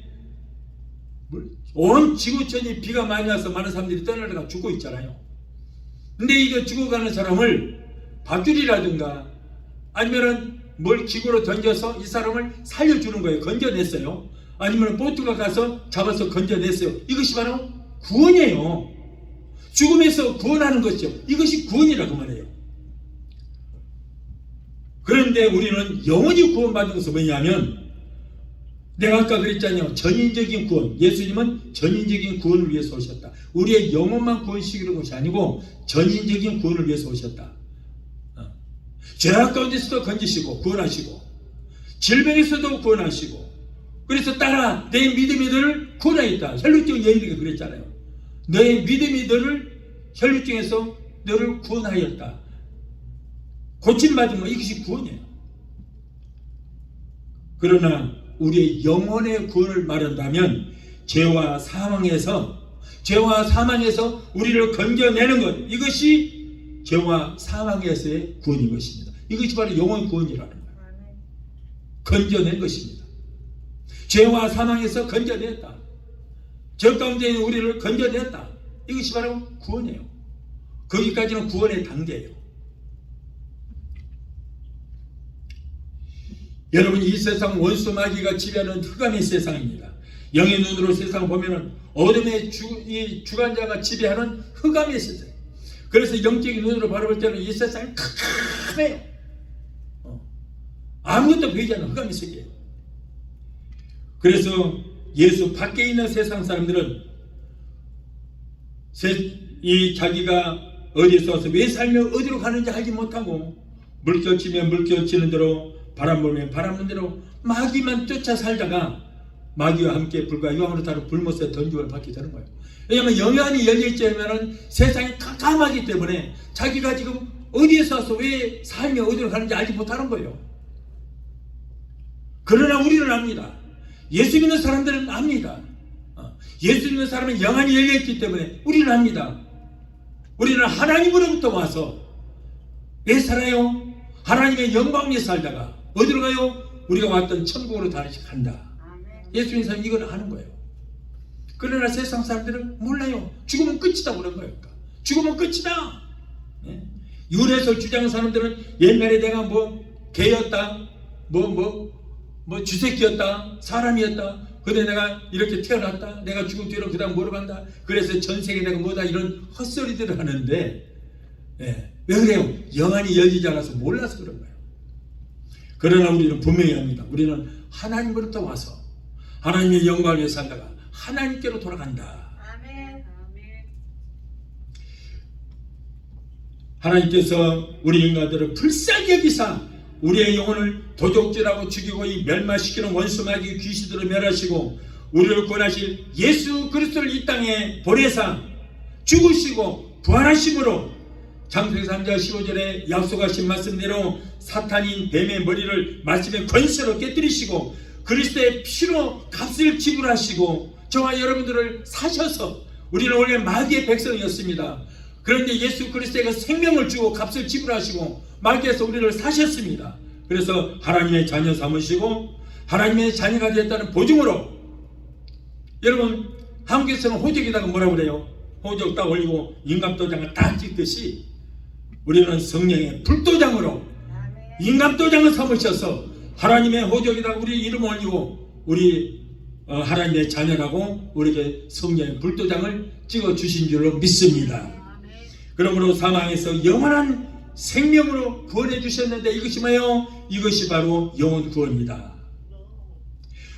온 지구촌이 비가 많이 와서 많은 사람들이 떠나다가 죽고 있잖아요. 근데 이거 죽어가는 사람을 밧줄이라든가 아니면은 뭘 기구로 던져서 이 사람을 살려주는 거예요. 건져냈어요. 아니면 보트가 가서 잡아서 건져냈어요. 이것이 바로 구원이에요. 죽음에서 구원하는 것이죠. 이것이 구원이라고 말해요. 그런데 우리는 영원히 구원받는 것은 뭐냐면 내가 아까 그랬잖아요. 전인적인 구원. 예수님은 전인적인 구원을 위해서 오셨다. 우리의 영혼만 구원시키는 것이 아니고 전인적인 구원을 위해서 오셨다. 죄악 가운데서도 건지시고 구원하시고 질병에서도 구원하시고 그래서 따라 내 믿음이 너를 구원하였다. 혈루증 여인에게 그랬잖아요. 너의 믿음이 너를 혈루증에서 너를 구원하였다. 고침받은 거 이것이 구원이에요. 그러나 우리의 영혼의 구원을 말한다면 죄와 사망에서 우리를 건져내는 것, 이것이 죄와 사망에서의 구원인 것입니다. 이것이 바로 영혼 구원이라는 거예요. 건져낸 것입니다. 죄와 사망에서 건져냈다. 저 가운데 있는 우리를 건져냈다. 이것이 바로 구원이에요. 거기까지는 구원의 단계예요. 여러분, 이 세상 원수 마귀가 지배하는 흑암의 세상입니다. 영의 눈으로 세상을 보면은 어둠의 주관자가 지배하는 흑암의 세상. 그래서 영적인 눈으로 바라볼 때는 이 세상이 캄캄해요. 아무것도 보이지 않는 흑암의 세계예요. 그래서 예수 밖에 있는 세상 사람들은 이 자기가 어디서 와서 왜 살며 어디로 가는지 알지 못하고 물결 치면 물결 치는 대로 바람 불면 바람 부는 대로 마귀만 쫓아 살다가 마귀와 함께 불과 유황으로 타는 불못에 던짐을 받게 되는 거예요. 왜냐하면 영안이 열려있자면 세상이 깜깜하기 때문에 자기가 지금 어디에서 와서 왜 살며 어디로 가는지 알지 못하는 거예요. 그러나 우리는 압니다. 예수 믿는 사람들은 압니다. 예수 믿는 사람은 영안이 열려있기 때문에 우리는 압니다. 우리는 하나님으로부터 와서 왜 살아요? 하나님의 영광 위에 살다가 어디로 가요? 우리가 왔던 천국으로 다시 간다. 예수 믿는 사람은 이걸 아는 거예요. 그러나 세상 사람들은 몰라요. 죽으면 끝이다 그런 거예요. 죽으면 끝이다. 윤회설 주장하는 사람들은 옛날에 내가 뭐 개였다, 뭐 주새끼였다, 사람이었다. 근데 내가 이렇게 태어났다. 내가 죽은 뒤로 그 다음 뭐로 간다. 그래서 전 세계 내가 뭐다 이런 헛소리들을 하는데 왜 그래요? 영안이 열리지 않아서 몰라서 그런 거예요. 그러나 우리는 분명히 합니다. 우리는 하나님으로부터 와서 하나님의 영광을 위해 살다가 하나님께로 돌아간다. 아멘. 하나님께서 우리 인간들을 불쌍히 여기사 우리의 영혼을 도적질하고 죽이고 이 멸망시키는 원수 마귀 귀신들을 멸하시고 우리를 구원하실 예수 그리스도를 이 땅에 보내사 죽으시고 부활하심으로 창세기 3장 15절에 약속하신 말씀대로 사탄인 뱀의 머리를 말씀의 권세로 깨뜨리시고 그리스도의 피로 값을 지불하시고 저와 여러분들을 사셔서 우리는 원래 마귀의 백성이었습니다. 그런데 예수 그리스도가 생명을 주고 값을 지불하시고 마귀에서 우리를 사셨습니다. 그래서 하나님의 자녀 삼으시고 하나님의 자녀가 되었다는 보증으로 여러분 한국에서는 호적에다가 뭐라고 그래요? 호적 딱 올리고 인감도장을 딱 찍듯이 우리는 성령의 불도장으로 인감도장을 삼으셔서 하나님의 호적에다가 우리 이름 올리고 우리 하나님의 자녀라고 우리에게 성령의 불도장을 찍어주신 줄로 믿습니다. 그러므로 사망에서 영원한 생명으로 구원해 주셨는데 이것이 뭐예요? 이것이 바로 영혼 구원입니다.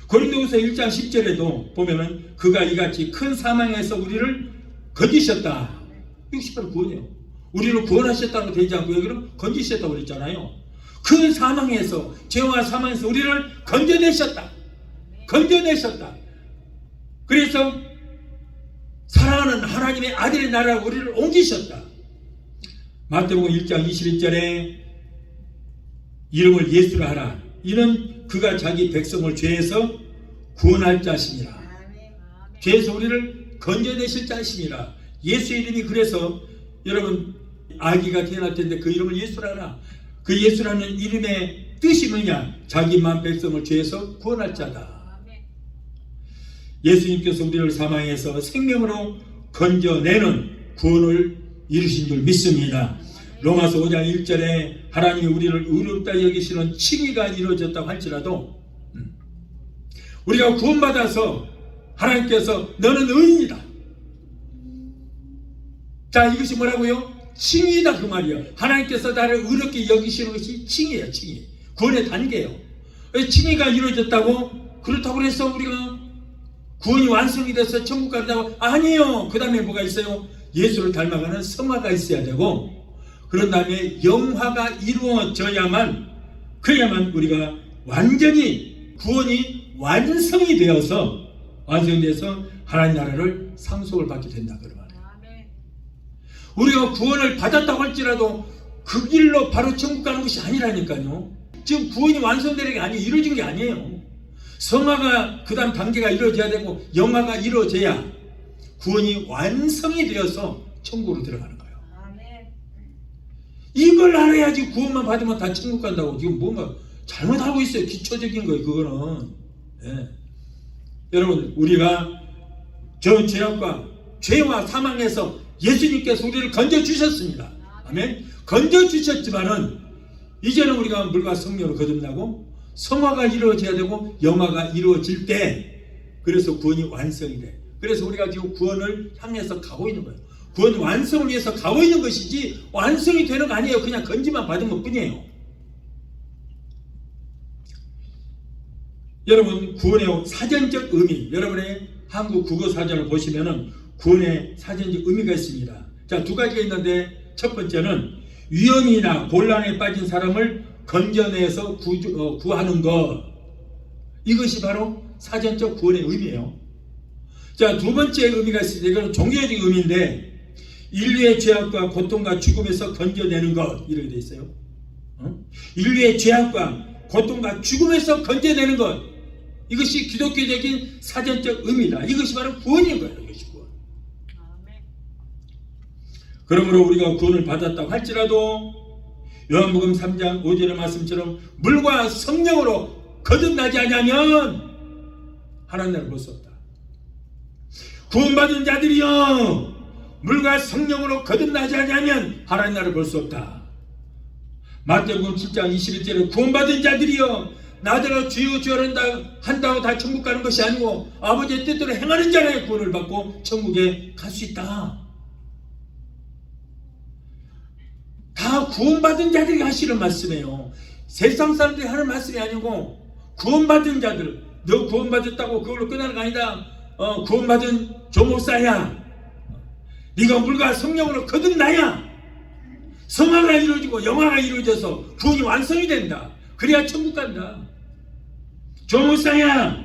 고린도후서 1장 10절에도 보면은 그가 이같이 큰 사망에서 우리를 건지셨다. 이것이 바로 구원이에요. 우리를 구원하셨다고 되지 않고 여기는 건지셨다고 그랬잖아요. 큰 사망에서 죄와 사망에서 우리를 건져내셨다. 건져내셨다. 그래서 사랑하는 하나님의 아들의 나라로 우리를 옮기셨다. 마태복음 1장 21절에 이름을 예수라 하라. 이는 그가 자기 백성을 죄에서 구원할 자십니다. 죄에서 우리를 건져내실 자십니다. 예수 이름이 그래서 여러분 아기가 태어날 텐데 그 이름을 예수라 하라. 그 예수라는 이름의 뜻이 뭐냐? 자기만 백성을 죄에서 구원할 자다. 예수님께서 우리를 사망에서 생명으로 건져내는 구원을 이루신 줄 믿습니다. 로마서 5장 1절에 하나님이 우리를 의롭다 여기시는 칭의가 이루어졌다고 할지라도 우리가 구원받아서 하나님께서 너는 의인이다. 자, 이것이 뭐라고요? 칭의다 그 말이에요. 하나님께서 나를 의롭게 여기시는 것이 칭의예요. 칭의. 구원의 단계예요. 칭의가 이루어졌다고 그렇다고 해서 우리가 구원이 완성이 돼서 천국 간다고 아니에요. 그 다음에 뭐가 있어요? 예수를 닮아가는 성화가 있어야 되고 그런 다음에 영화가 이루어져야만 그래야만 우리가 완전히 구원이 완성이 되어서 완성돼서 하나님 나라를 상속을 받게 된다 그러면 우리가 구원을 받았다고 할지라도 그 길로 바로 천국 가는 것이 아니라니까요. 지금 구원이 완성되는 게 아니에요. 이루어진 게 아니에요. 성화가 그 다음 단계가 이루어져야 되고 영화가 이루어져야 구원이 완성이 되어서 천국으로 들어가는 거예요. 이걸 알아야지 구원만 받으면 다 천국 간다고 지금 뭔가 잘못하고 있어요. 기초적인 거예요. 그거는. 예. 여러분 우리가 저 죄악과 죄와 사망에서 예수님께서 우리를 건져주셨습니다. 아멘. 건져주셨지만은 이제는 우리가 물과 성령으로 거듭나고 성화가 이루어져야 되고 영화가 이루어질 때 그래서 구원이 완성이 돼. 그래서 우리가 지금 구원을 향해서 가고 있는 거예요. 구원 완성을 위해서 가고 있는 것이지 완성이 되는 거 아니에요. 그냥 건지만 받은 것 뿐이에요. 여러분, 구원의 사전적 의미, 여러분의 한국 국어사전을 보시면은 구원의 사전적 의미가 있습니다. 자, 두 가지가 있는데, 첫 번째는 위험이나 곤란에 빠진 사람을 건져내서 구하는 것. 이것이 바로 사전적 구원의 의미예요. 자, 두 번째 의미가 있습니다. 이건 종교적 의미인데, 인류의 죄악과 고통과 죽음에서 건져내는 것. 이렇게 돼 있어요. 인류의 죄악과 고통과 죽음에서 건져내는 것. 이것이 기독교적인 사전적 의미다. 이것이 바로 구원인 거예요. 이것이 구원. 그러므로 우리가 구원을 받았다고 할지라도 요한복음 3장 5절의 말씀처럼 물과 성령으로 거듭나지 않으면 하나님 나라를 볼 수 없다. 구원받은 자들이여, 물과 성령으로 거듭나지 않으면 하나님 나라를 볼 수 없다. 마태복음 7장 21절에 구원받은 자들이여, 나더러 주여 주여 한다고 다 천국 가는 것이 아니고 아버지의 뜻대로 행하는 자라야 구원을 받고 천국에 갈 수 있다. 다 구원받은 자들이 하시는 말씀이에요. 세상 사람들이 하는 말씀이 아니고 구원받은 자들, 너 구원받았다고 그걸로 끝나는 거 아니다. 구원받은 조목사야, 네가 물과 성령으로 거듭나야 성화가 이루어지고 영화가 이루어져서 구원이 완성이 된다. 그래야 천국 간다. 조목사야,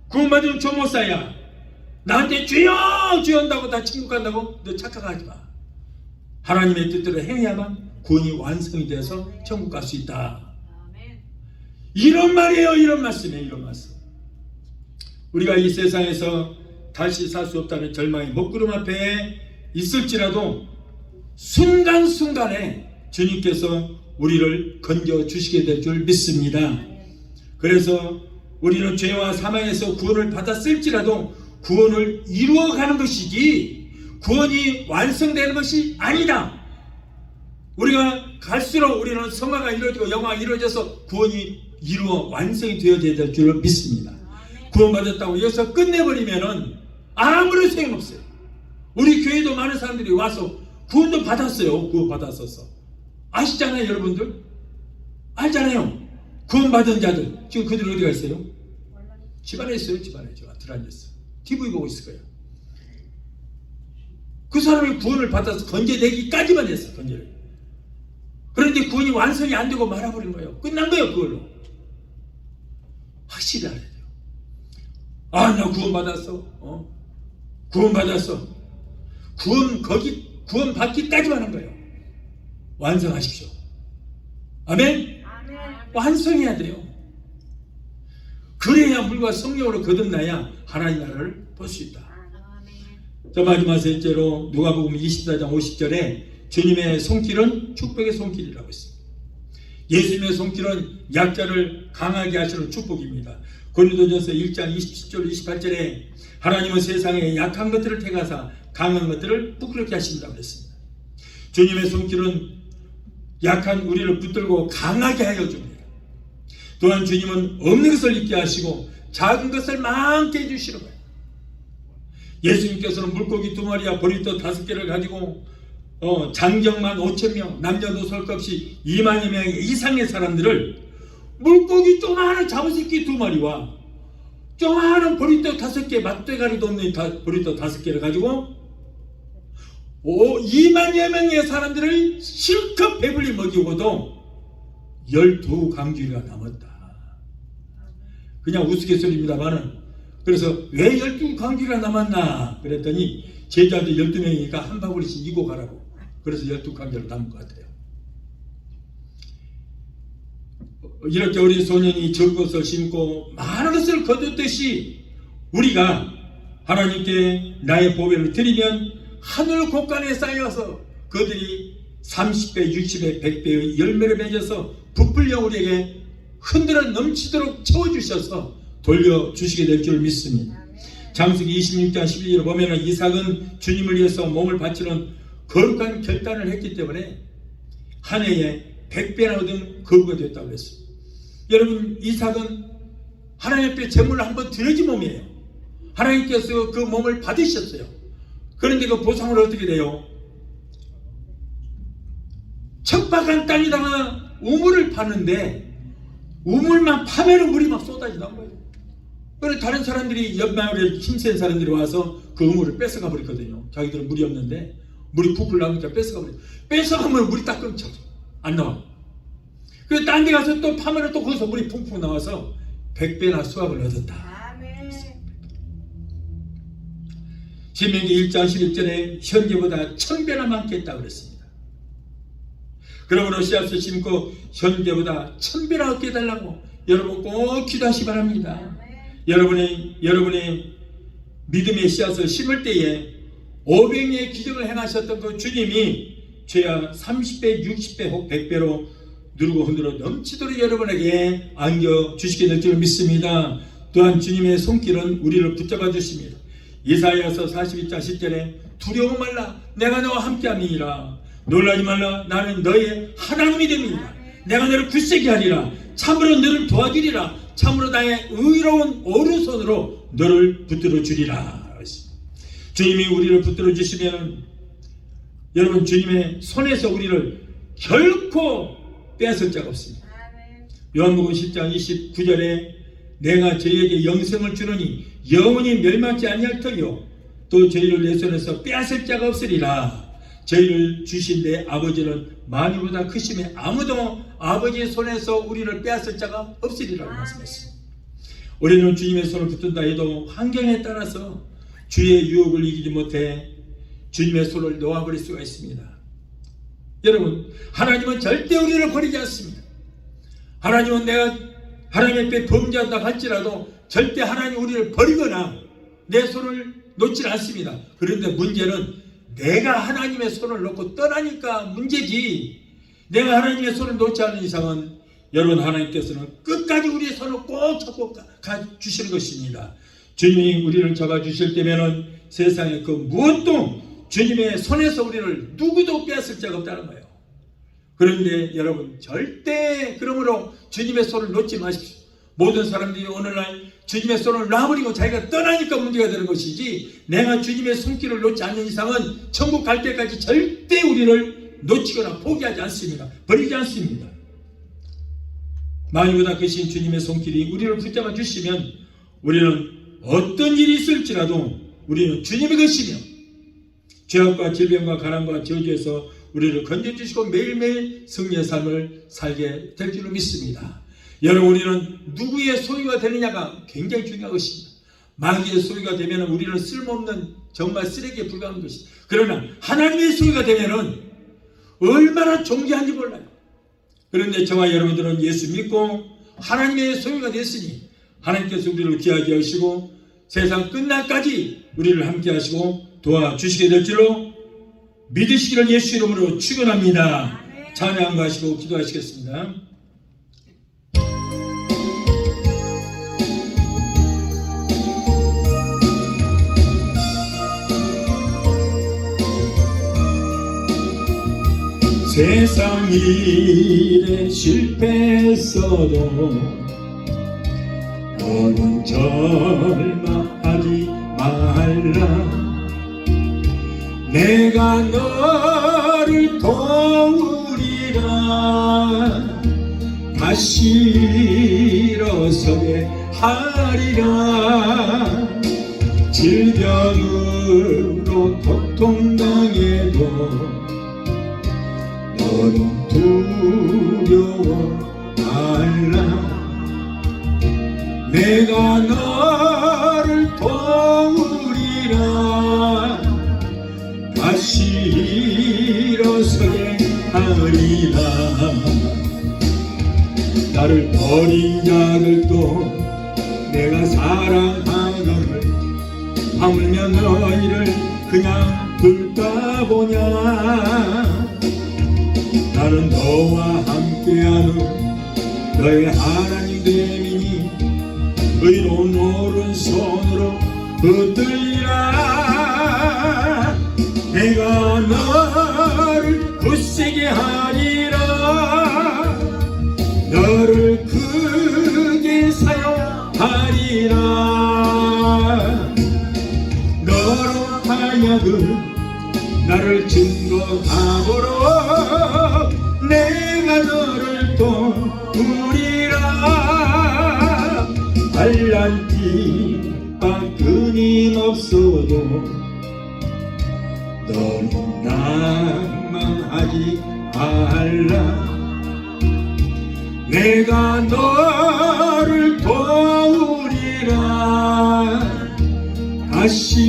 구원받은 조목사야, 나한테 주여 주여 한다고 다 천국 간다고? 너 착각하지 마. 하나님의 뜻대로 행해야만 구원이 완성이 돼서 천국 갈 수 있다. 이런 말이에요. 이런 말씀이에요. 이런 말씀. 우리가 이 세상에서 다시 살 수 없다는 절망의 먹구름 앞에 있을지라도 순간순간에 주님께서 우리를 건져주시게 될 줄 믿습니다. 그래서 우리는 죄와 사망에서 구원을 받았을지라도 구원을 이루어가는 것이지 구원이 완성되는 것이 아니다. 우리가 갈수록 우리는 성화가 이루어지고 영화가 이루어져서 구원이 이루어 완성이 되어져야 될 줄 믿습니다. 구원받았다고 여기서 끝내버리면은 아무런 소용없어요. 우리 교회도 많은 사람들이 와서 구원도 받았어요. 구원 받았었어. 아시잖아요, 여러분들? 알잖아요. 구원받은 자들. 지금 그들 어디 가 있어요? 집안에 있어요. 집안에. 제가 들어앉았어. TV 보고 있을 거예요. 그 사람이 구원을 받아서 건져내기까지만 했어. 건져내기. 그런데 구원이 완성이 안 되고 말아버린 거예요. 끝난 거예요. 그걸로. 확실히 알아야 돼요. 아, 나 구원받았어. 구원받았어. 구원 받기까지만 한 거예요. 완성하십시오. 아멘? 완성해야 돼요. 그래야 물과 성령으로 거듭나야 하나님 나라를 볼 수 있다. 저 마지막 셋째로 누가복음 24장 50절에 주님의 손길은 축복의 손길이라고 했습니다. 예수님의 손길은 약자를 강하게 하시는 축복입니다. 고린도전서 1장 27절 28절에 하나님은 세상에 약한 것들을 택하사 강한 것들을 부끄럽게 하신다고 했습니다. 주님의 손길은 약한 우리를 붙들고 강하게 하여 줍니다. 또한 주님은 없는 것을 있게 하시고 작은 것을 많게 해주시는 거예요. 예수님께서는 물고기 2마리와 보리떡 5개를 가지고 장정만 5,000명, 남녀노소 설 것 없이 2만여 명 이상의 사람들을 물고기 조그마한 잡으새끼 2마리와 조그마한 보리떡 5개, 맛대가리도 없는 보리떡 5개를 가지고 2만여 명의 사람들을 실컷 배불리 먹이고도 12강주리가 남았다. 그냥 우스갯소리입니다만은, 그래서 왜 12강주리가 남았나 그랬더니 제자들 12명이니까 한 바구리씩 이고 가라고. 그래서 12강주리를 남은 것 같아요. 이렇게 어린 소년이 적은 것을 심고 많은 것을 거뒀듯이 우리가 하나님께 나의 보배를 드리면 하늘 곳간에 쌓여서 그들이 30배, 60배, 100배의 열매를 맺어서 부풀려 우리에게 흔들어 넘치도록 채워주셔서 돌려주시게 될 줄 믿습니다. 창세기 26장 12절을 보면 이삭은 주님을 위해서 몸을 바치는 거룩한 결단을 했기 때문에 한 해에 100배나 얻은 거구가 됐다고 했습니다. 여러분, 이삭은 하나님 앞에 제물을 한번 드려진 몸이에요. 하나님께서 그 몸을 받으셨어요. 그런데 그 보상은 어떻게 돼요? 척박한 땅에다가 우물을 파는데 우물만 파면은 물이 막 쏟아지는 거예요. 그래 다른 사람들이 옆 마을에 힘센 사람들이 와서 그 우물을 뺏어가 버리거든요. 자기들은 물이 없는데 물이 풀풀 나오니까 뺏어가 버려. 뺏어가면 물이 딱 끊겨 안 나와. 그래서 딴 데 가서 또 파면은 또 거기서 물이 풍풍 나와서 100배나 수확을 얻었다. 아멘. 신명기 1장 11절에 현재보다 1000배나 많게 했다고 그랬습니다. 그러므로 씨앗을 심고 현재보다 1000배나 얻게 해달라고 여러분 꼭 기도하시기 바랍니다. 여러분의 믿음의 씨앗을 심을 때에 500의 기적을 행하셨던 그 주님이 죄야 30배, 60배, 혹 100배로 누르고 흔들어 넘치도록 여러분에게 안겨주시게 될 줄 믿습니다. 또한 주님의 손길은 우리를 붙잡아 주십니다. 이사야서 42장 10절에 두려워 말라 내가 너와 함께함이니라. 놀라지 말라 나는 너의 하나님이 됩니다. 내가 너를 굳세게 하리라. 참으로 너를 도와주리라. 참으로 나의 의로운 오른손으로 너를 붙들어 주리라. 주님이 우리를 붙들어 주시면 여러분 주님의 손에서 우리를 결코 빼앗을 자가 없습니다. 요한복음 10장 29절에 내가 저희에게 영생을 주노니 영원히 멸망치 아니할 터요 또 저희를 내 손에서 빼앗을 자가 없으리라. 저희를 주신 내 아버지는 만유보다 크심에 아무도 아버지의 손에서 우리를 빼앗을 자가 없으리라고 말씀했습니다. 우리는 주님의 손을 붙든다 해도 환경에 따라서 주의 유혹을 이기지 못해 주님의 손을 놓아버릴 수가 있습니다. 여러분 하나님은 절대 우리를 버리지 않습니다. 하나님은 내가 하나님 앞에 범죄한다 할지라도 절대 하나님 우리를 버리거나 내 손을 놓지 않습니다. 그런데 문제는 내가 하나님의 손을 놓고 떠나니까 문제지, 내가 하나님의 손을 놓지 않는 이상은 여러분 하나님께서는 끝까지 우리의 손을 꼭 잡고 가주시는 것입니다. 주님이 우리를 잡아주실 때면은 세상에 그 무엇도 주님의 손에서 우리를 누구도 빼앗을 자가 없다는 거예요. 그런데 여러분 절대 그러므로 주님의 손을 놓지 마십시오. 모든 사람들이 오늘날 주님의 손을 놔버리고 자기가 떠나니까 문제가 되는 것이지, 내가 주님의 손길을 놓지 않는 이상은 천국 갈 때까지 절대 우리를 놓치거나 포기하지 않습니다. 버리지 않습니다. 만유보다 크신 주님의 손길이 우리를 붙잡아 주시면 우리는 어떤 일이 있을지라도 우리는 주님의 것이며 죄악과 질병과 가난과 저주에서 우리를 건져주시고 매일매일 승리의 삶을 살게 될 줄로 믿습니다. 여러분 우리는 누구의 소유가 되느냐가 굉장히 중요한 것입니다. 마귀의 소유가 되면 우리는 쓸모없는 정말 쓰레기에 불과한 것입니다. 그러나 하나님의 소유가 되면 얼마나 존귀한지 몰라요. 그런데 저와 여러분들은 예수 믿고 하나님의 소유가 됐으니 하나님께서 우리를 귀하게 하시고 세상 끝날까지 우리를 함께 하시고 도와주시게 될 줄로 믿으시기를 예수 이름으로 축원합니다. 찬양하시고 기도하시겠습니다. 세상 일에 실패했어도 너는 절망하지 말라. 내가 너를 도우리라. 다시 일어서게 하리라. 질병으로 고통당해도 너는 두려워 말라. 내가 너를 도우리라. 다시 일어서게 하리라. 나를 버린 자들도 내가 사랑하거늘 하물며 너희를 그냥 둘까 보냐. 나는 너와 함께하는 너의 하나님 됨이니 의로운 오른손으로 붙들리라. 내가 너를 굳세게 하리라. 너를 크게 사용하리라. 너로 하여 하여금 나를 증거하도록 내가 너를 도우리라. 알란띠 끊임없어도 너는 낭망하지 말라. 내가 너를 도우리라. 다시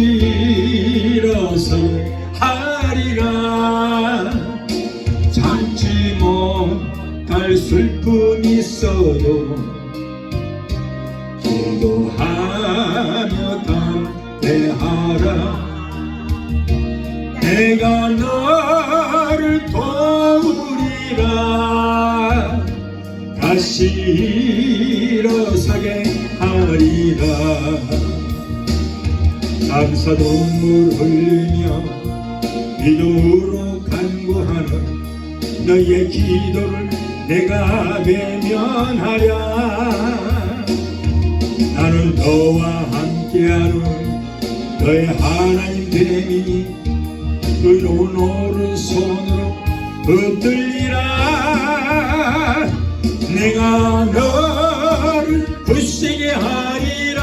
일어서 하리라. 참지 못할 슬픔이 있어도 기도하며 담대하라. 내가 너를 도우리라. 다시 일어서게 하리라. 감사 눈물 흘리며 믿음으로 간구하는 너의 기도를 내가 외면하랴. 나는 너와 함께하는 너의 하나님 되미니 의로운 오른손으로 붙들리라. 내가 너를 굳세게 하리라.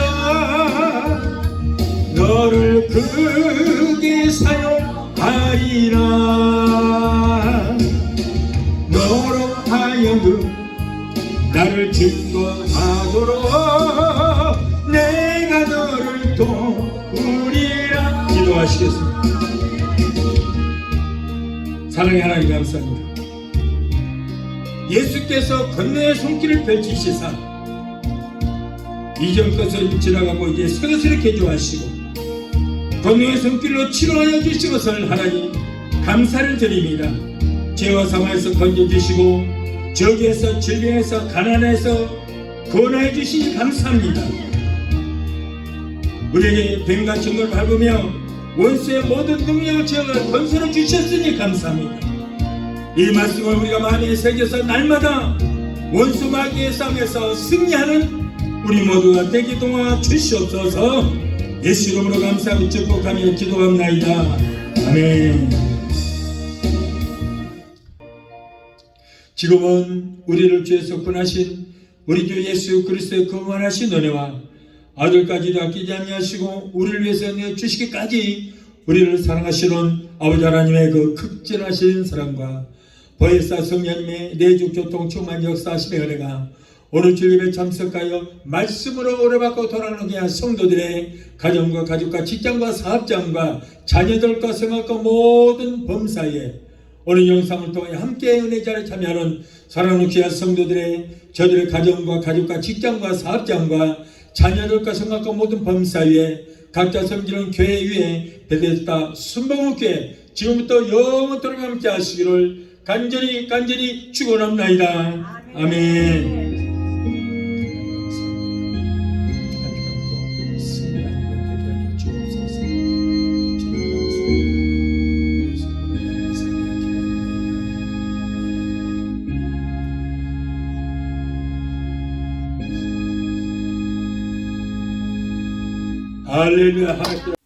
너를 크게 사용하리라. 너로 하여금 나를 증거하도록 내가 너를 도우리라. 기도하시겠습니다. 사랑의 하나님 감사합니다. 예수께서 건너의 손길을 펼치시사 이전 것을 지나가고 이제 새 것을 이렇게 해주하시고 건너의 손길로 치료하여 주신 것을 하나님 감사를 드립니다. 죄와 사망에서 건져주시고 저기에서 질병에서 가난에서 구원하여 주시니 감사합니다. 우리에게 뱀과 증거를 밟으며 원수의 모든 능력을 제어할 권세를 주셨으니 감사합니다. 이 말씀을 우리가 마음에 새겨서 날마다 원수 마귀의 싸움에서 승리하는 우리 모두가 되게 도와 주시옵소서. 예수 이름으로 감사하고 축복하며 기도합나이다. 아멘. 지금은 우리를 주에서 구원하신 우리 주 예수 그리스도의 거무하신 은혜와 아들까지도 아끼지 아니하시고 우리를 위해서 내주시기까지 우리를 사랑하시는 아버지 하나님의 그 극진하신 사랑과 보혜사 성령님의 내주 교통 충만 역사하심의 은혜가 오늘 주일에 참석하여 말씀으로 오래받고 돌아가게 한 성도들의 가정과 가족과 직장과 사업장과 자녀들과 생활과 모든 범사에 오늘 영상을 통해 함께 은혜 자리에 참여하는 사랑하는 귀한 성도들의 저들의 가정과 가족과 직장과 사업장과 자녀들과 생활과 모든 범사에 각자 섬기는 교회 위에 베데스다 순복음교회 지금부터 영원토록 함께 하시기를 간절히 축원합나이다. 아멘. 할렐루야.